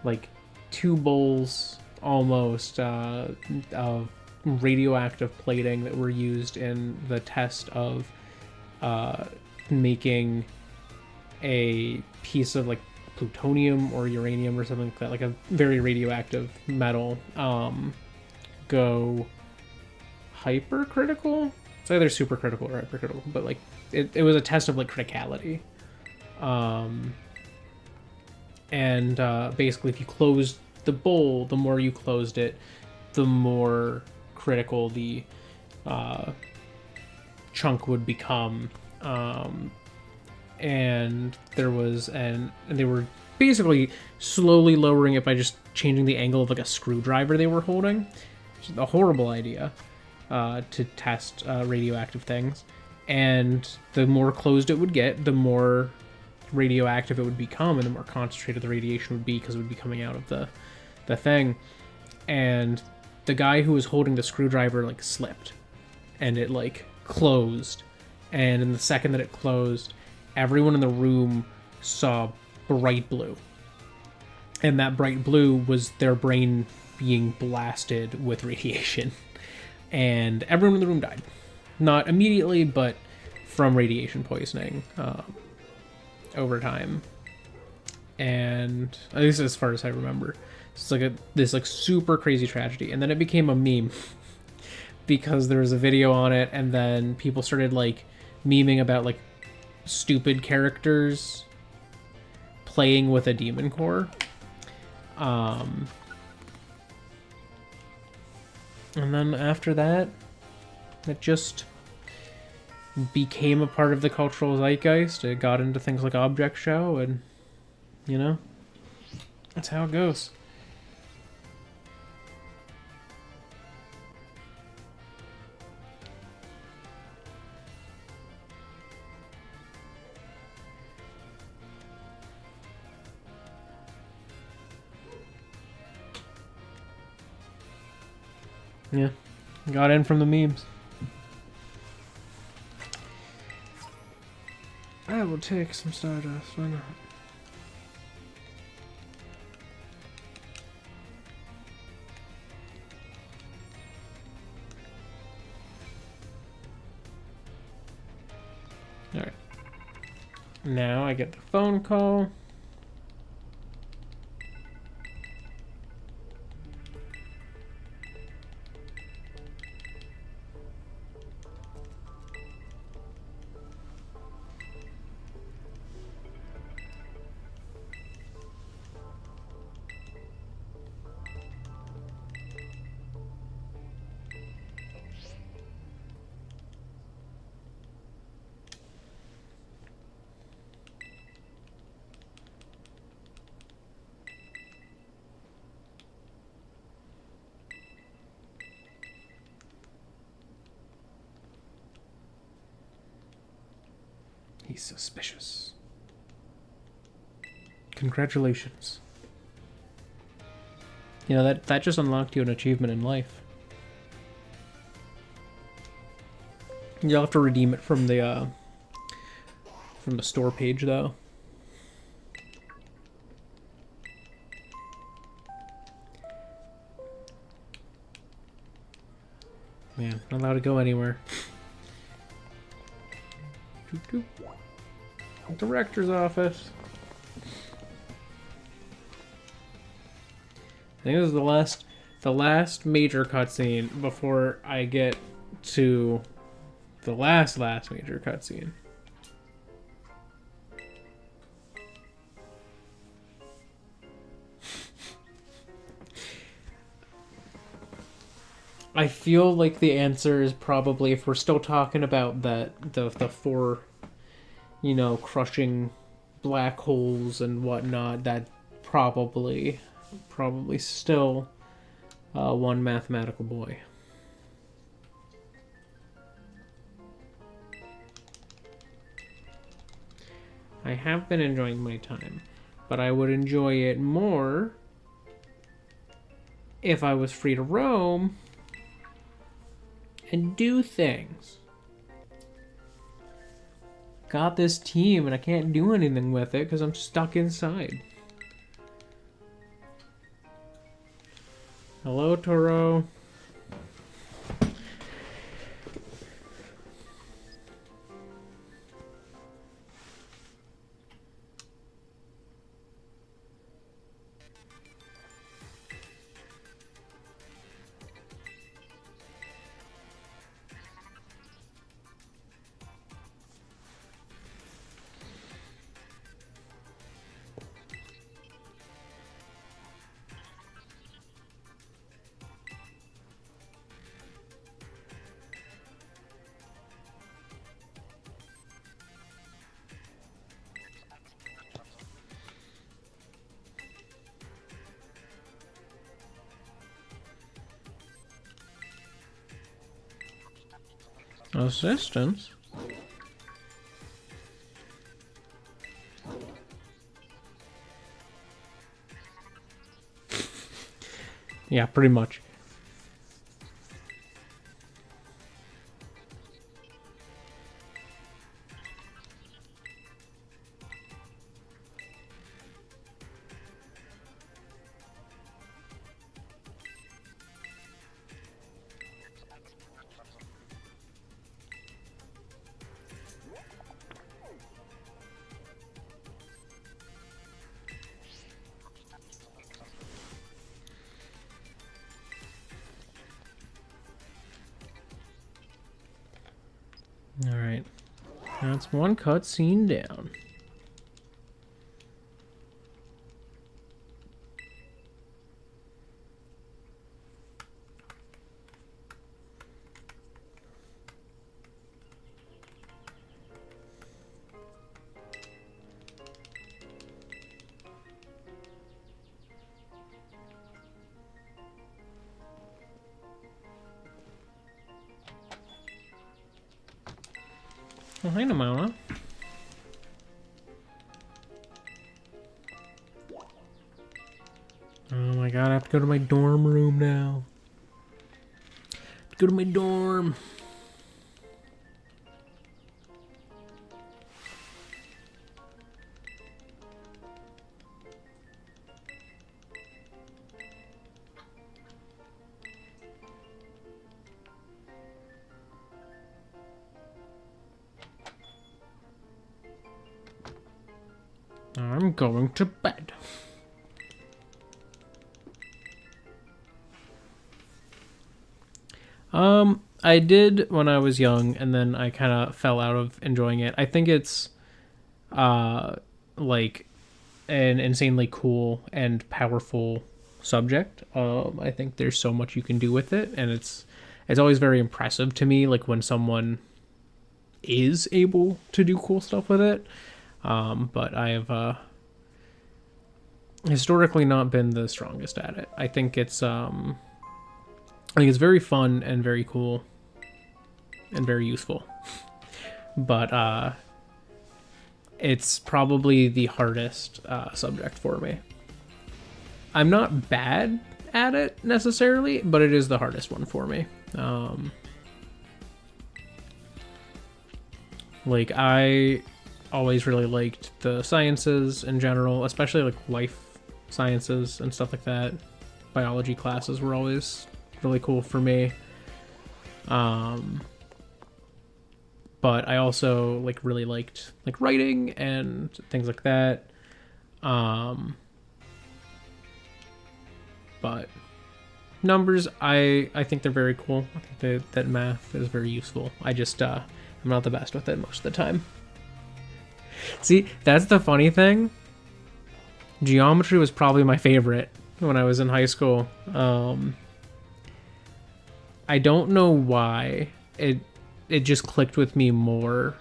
Speaker 1: like 2 bowls almost of radioactive plating that were used in the test of making a piece of like plutonium or uranium or something like that, like a very radioactive metal, go hypercritical. It's either supercritical or hypercritical, but like it was a test of like criticality. And basically if you closed the bowl, the more you closed it, the more critical the chunk would become. And there was and they were basically slowly lowering it by just changing the angle of like a screwdriver they were holding, which is a horrible idea to test radioactive things. And the more closed it would get, the more radioactive it would become, and the more concentrated the radiation would be because it would be coming out of the thing. And the guy who was holding the screwdriver like slipped, and it like closed. And in the second that it closed, everyone in the room saw bright blue. And that bright blue was their brain being blasted with radiation. And everyone in the room died. Not immediately, but from radiation poisoning over time. And at least as far as I remember. It's like this like super crazy tragedy. And then it became a meme because there was a video on it, and then people started like memeing about like stupid characters playing with a demon core. And then after that, it just became a part of the cultural zeitgeist. It got into things like Object Show, and, you know, that's how it goes. Yeah, got in from the memes. I will take some Stardust, why not? Alright. Now I get the phone call. He's suspicious. Congratulations. You know, that just unlocked you an achievement in life. You'll have to redeem it from the store page, though. Man, not allowed to go anywhere. Director's office. I think this is the last major cutscene before I get to the last major cutscene. I feel like the answer is probably, if we're still talking about the four, you know, crushing black holes and whatnot, that probably still one mathematical boy. I have been enjoying my time, but I would enjoy it more if I was free to roam and do things. Got this team and I can't do anything with it because I'm stuck inside. Hello, Toro. Assistance? Yeah, pretty much. That's one cutscene down. Oh, hi, Namona. Oh my god, I have to go to my dorm room now. Go to my dorm. I'm going to bed. I did when I was young, and then I kind of fell out of enjoying it. I think it's, like, an insanely cool and powerful subject. I think there's so much you can do with it, and it's always very impressive to me, like, when someone is able to do cool stuff with it. But I have, historically not been the strongest at it. I think it's very fun and very cool and very useful. But it's probably the hardest subject for me. I'm not bad at it necessarily, but it is the hardest one for me. Like, I always really liked the sciences in general, especially like life sciences and stuff like that. Biology classes were always really cool for me. But I also like really liked like writing and things like that. But numbers, I think they're very cool. I think that math is very useful. I just I'm not the best with it most of the time. See, that's the funny thing. Geometry was probably my favorite when I was in high school. I don't know why it just clicked with me more,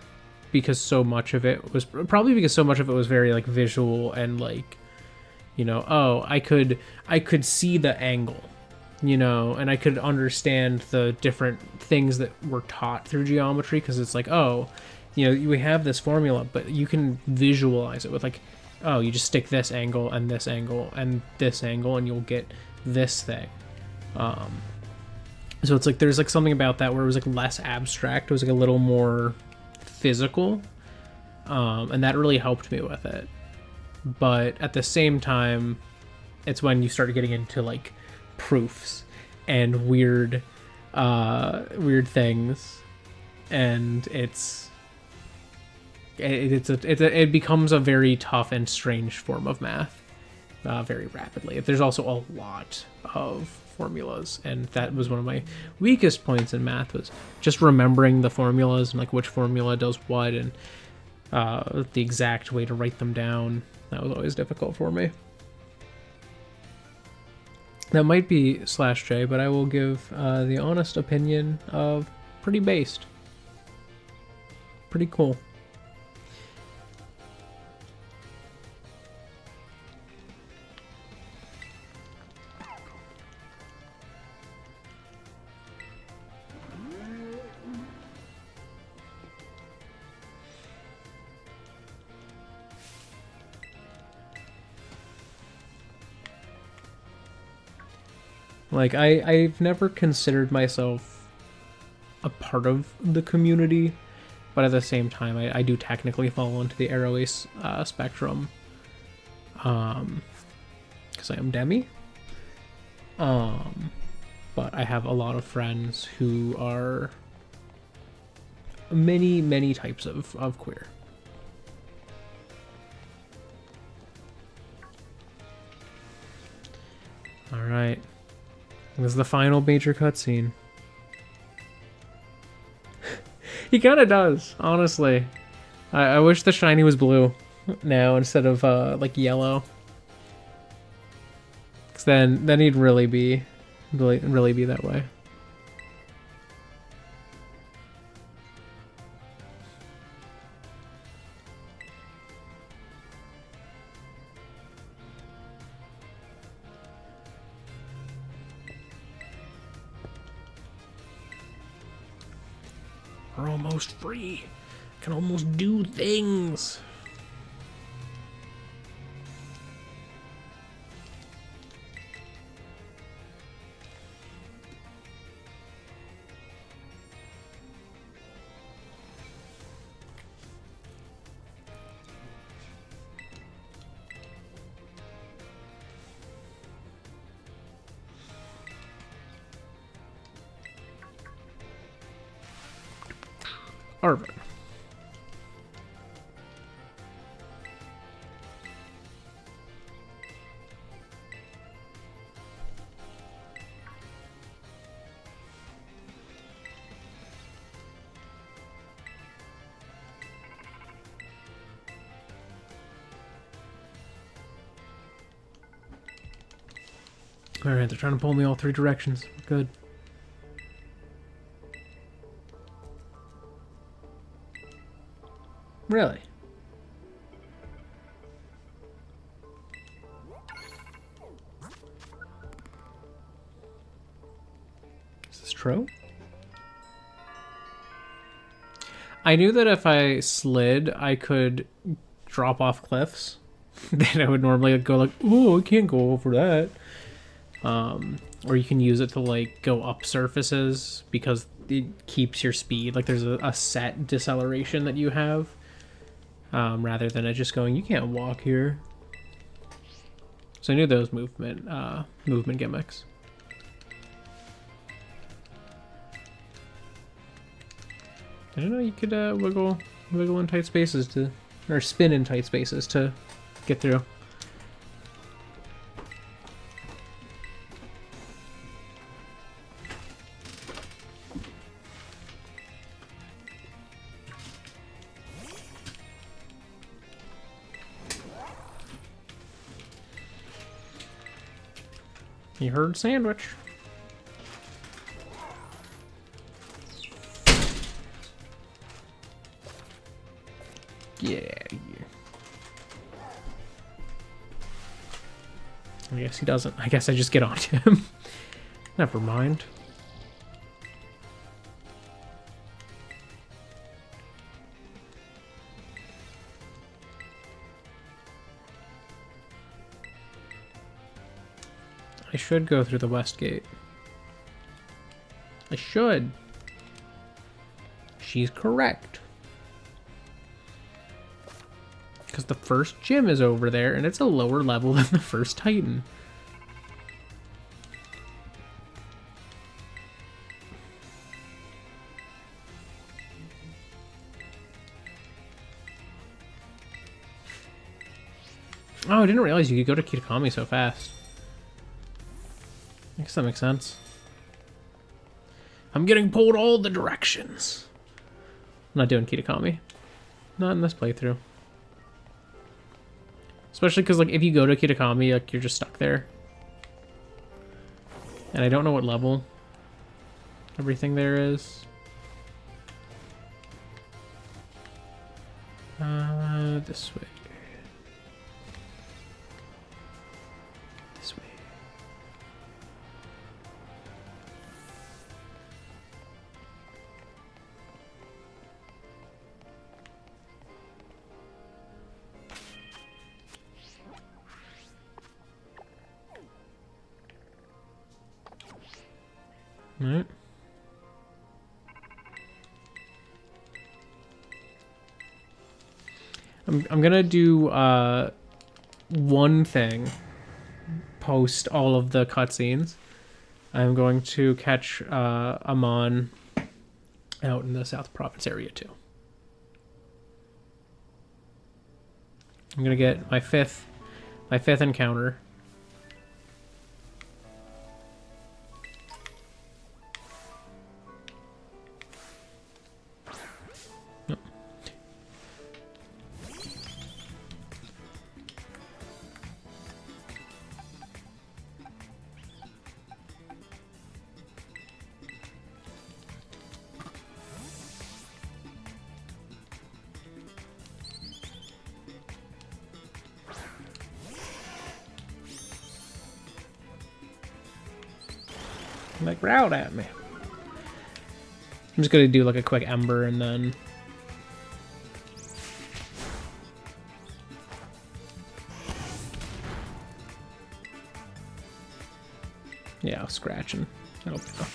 Speaker 1: because so much of it was very like visual and like, you know, oh, I could see the angle, you know, and I could understand the different things that were taught through geometry, because it's like, oh, you know, we have this formula, but you can visualize it with like, oh, you just stick this angle and this angle and this angle and you'll get this thing. So it's like there's like something about that where it was like less abstract. It was like a little more physical, and that really helped me with it. But at the same time, it's when you start getting into like proofs and weird things, and it becomes a very tough and strange form of math very rapidly. There's also a lot of formulas, and that was one of my weakest points in math, was just remembering the formulas and like which formula does what, and the exact way to write them down. That was always difficult for me. That might be /J, but I will give the honest opinion of pretty based. Pretty cool. Like, I've never considered myself a part of the community, but at the same time, I do technically fall into the Arrow Ace spectrum, because I am Demi. But I have a lot of friends who are many types of queer. All right. This is the final major cutscene. He kind of does, honestly. I wish the shiny was blue now instead of like yellow. Cause then he'd really be that way. We're almost free. Can almost do things. Arvin. Alright, they're trying to pull me all three directions. Good. Really? Is this true? I knew that if I slid, I could drop off cliffs. Then I would normally go like, "Ooh, I can't go over that." Or you can use it to like go up surfaces because it keeps your speed. Like there's a set deceleration that you have. Rather than it just going, you can't walk here. So I knew those movement gimmicks. I didn't know you could wiggle in tight spaces to, or spin in tight spaces to get through. You heard sandwich. Yeah. I guess he doesn't. I guess I just get onto him. Never mind. I should go through the west gate. I should. She's correct. Because the first gym is over there, and it's a lower level than the first Titan. Oh, I didn't realize you could go to Kitakami so fast. I guess that makes sense. I'm getting pulled all the directions. I'm not doing Kitakami. Not in this playthrough. Especially because, like, if you go to Kitakami, like, you're just stuck there. And I don't know what level everything there is. This way. This way. All right. I'm gonna do one thing post all of the cutscenes. I'm going to catch Amon out in the South Province area too. I'm gonna get my fifth encounter. Like, growl at me. I'm just gonna do like a quick ember and then... Yeah, I'll scratch and that'll be fun.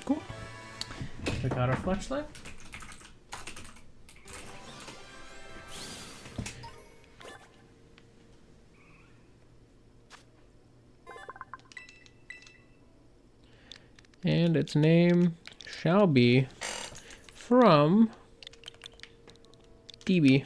Speaker 1: Cool. We got our flashlight. And its name shall be from DB.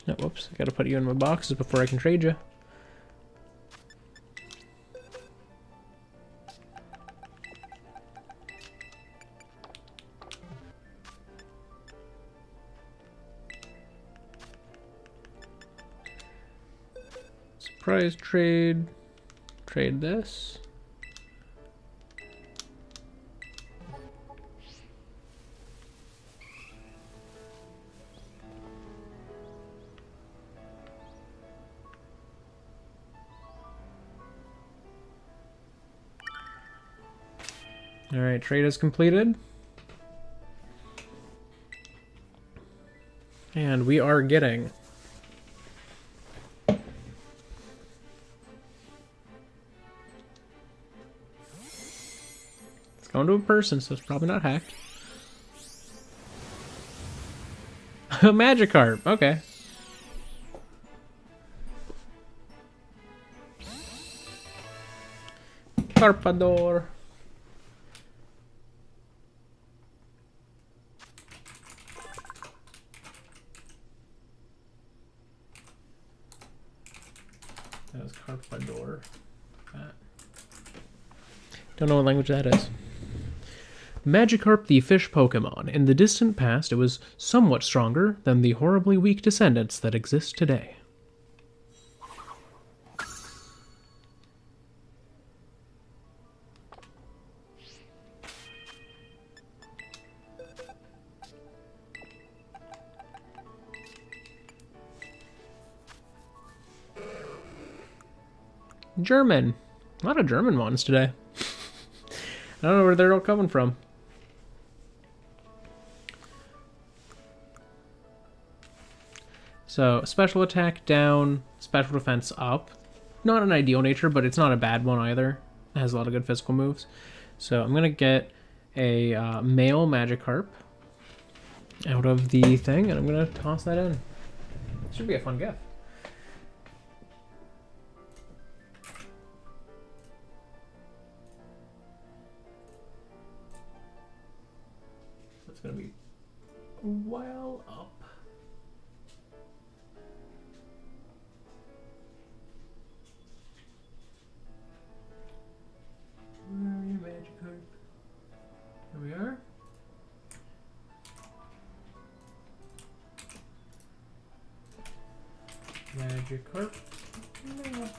Speaker 1: Oh, whoops, I gotta put you in my boxes before I can trade you. Surprise trade. Trade this. All right, trade is completed. And we are getting going to a person, so it's probably not hacked. A Magikarp, okay. Carpador. That was Carpador. Don't know what language that is. Magikarp the fish Pokémon. In the distant past, it was somewhat stronger than the horribly weak descendants that exist today. German. A lot of German ones today. I don't know where they're all coming from. So, special attack down, special defense up. Not an ideal nature, but it's not a bad one either. It has a lot of good physical moves. So I'm going to get a male Magikarp out of the thing, and I'm going to toss that in. Should be a fun gift. It's going to be well up. Where are you, Magikarp? Here we are. Magikarp. No.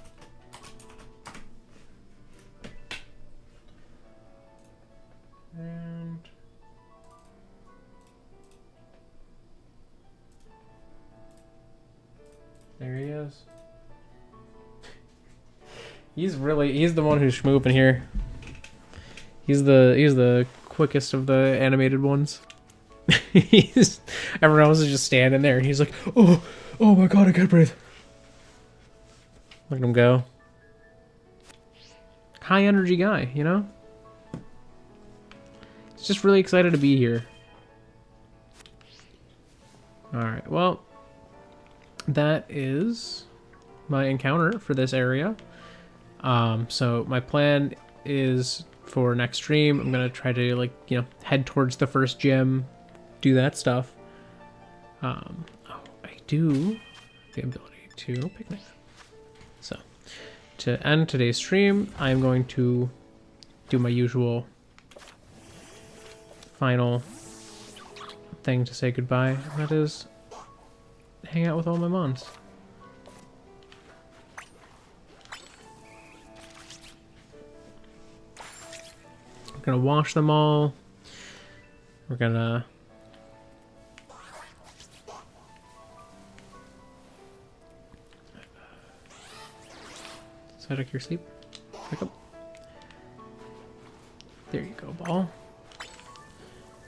Speaker 1: And there he is. He's the one who's schmooping here. He's the quickest of the animated ones. Everyone else is just standing there, and he's like, oh my god, I can't breathe. Look at him go. High energy guy, you know? He's just really excited to be here. Alright, well, that is my encounter for this area. So my plan is for next stream, I'm gonna try to, like, you know, head towards the first gym, do that stuff. Oh, I do the ability to picnic. So to end today's stream, I'm going to do my usual final thing to say goodbye, and that is hang out with all my mons. We're gonna wash them all. We're gonna Set your sleep. Wake up. There you go, ball.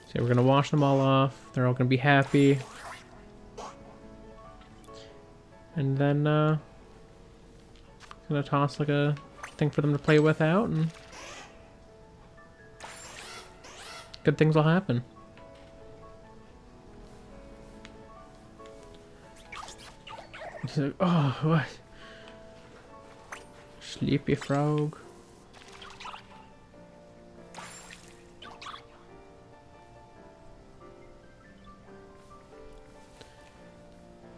Speaker 1: So we're gonna wash them all off. They're all gonna be happy. And then gonna toss like a thing for them to play with out, and good things will happen. So, oh, what? Sleepy frog.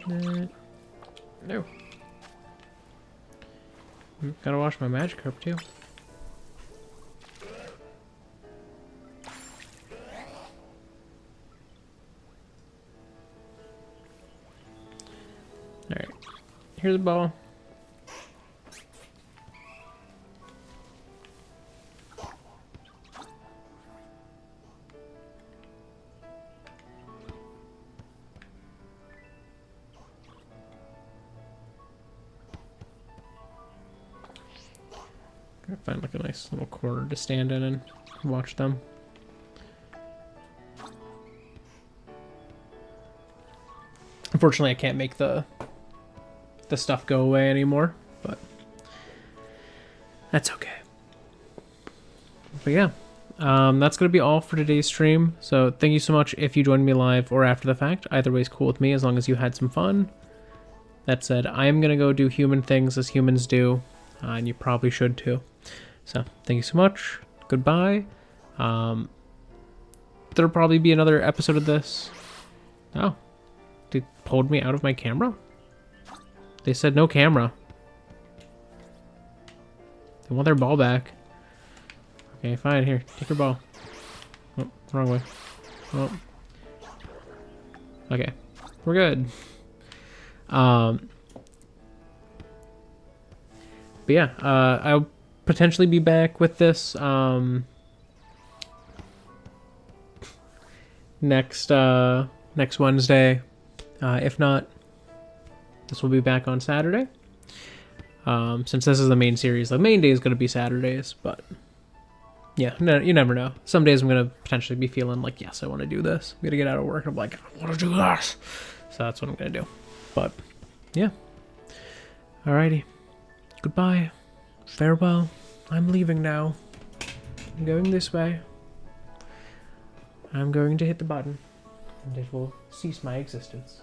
Speaker 1: No. Gotta wash my magic herb too. Alright. Here's a ball. Find like a nice little corner to stand in and watch them. Unfortunately, I can't make the stuff go away anymore, but that's okay. But yeah, that's gonna be all for today's stream. So thank you so much if you joined me live or after the fact. Either way is cool with me as long as you had some fun. That said, I am gonna go do human things as humans do, and you probably should too. So thank you so much. Goodbye. There'll probably be another episode of this. Oh, they pulled me out of my camera? They said no camera. They want their ball back. Okay, fine. Here, take your ball. Oh, wrong way. Oh. Okay, we're good. But yeah, I'll potentially be back with this next Wednesday. If not, this will be back on Saturday. Since this is the main series, the main day is going to be Saturdays, but yeah, no, you never know. Some days I'm going to potentially be feeling like, yes, I want to do this. I'm going to get out of work and I'm like, I want to do this. So that's what I'm going to do. But yeah. Alrighty. Goodbye. Farewell. I'm leaving now. I'm going this way. I'm going to hit the button, and it will cease my existence.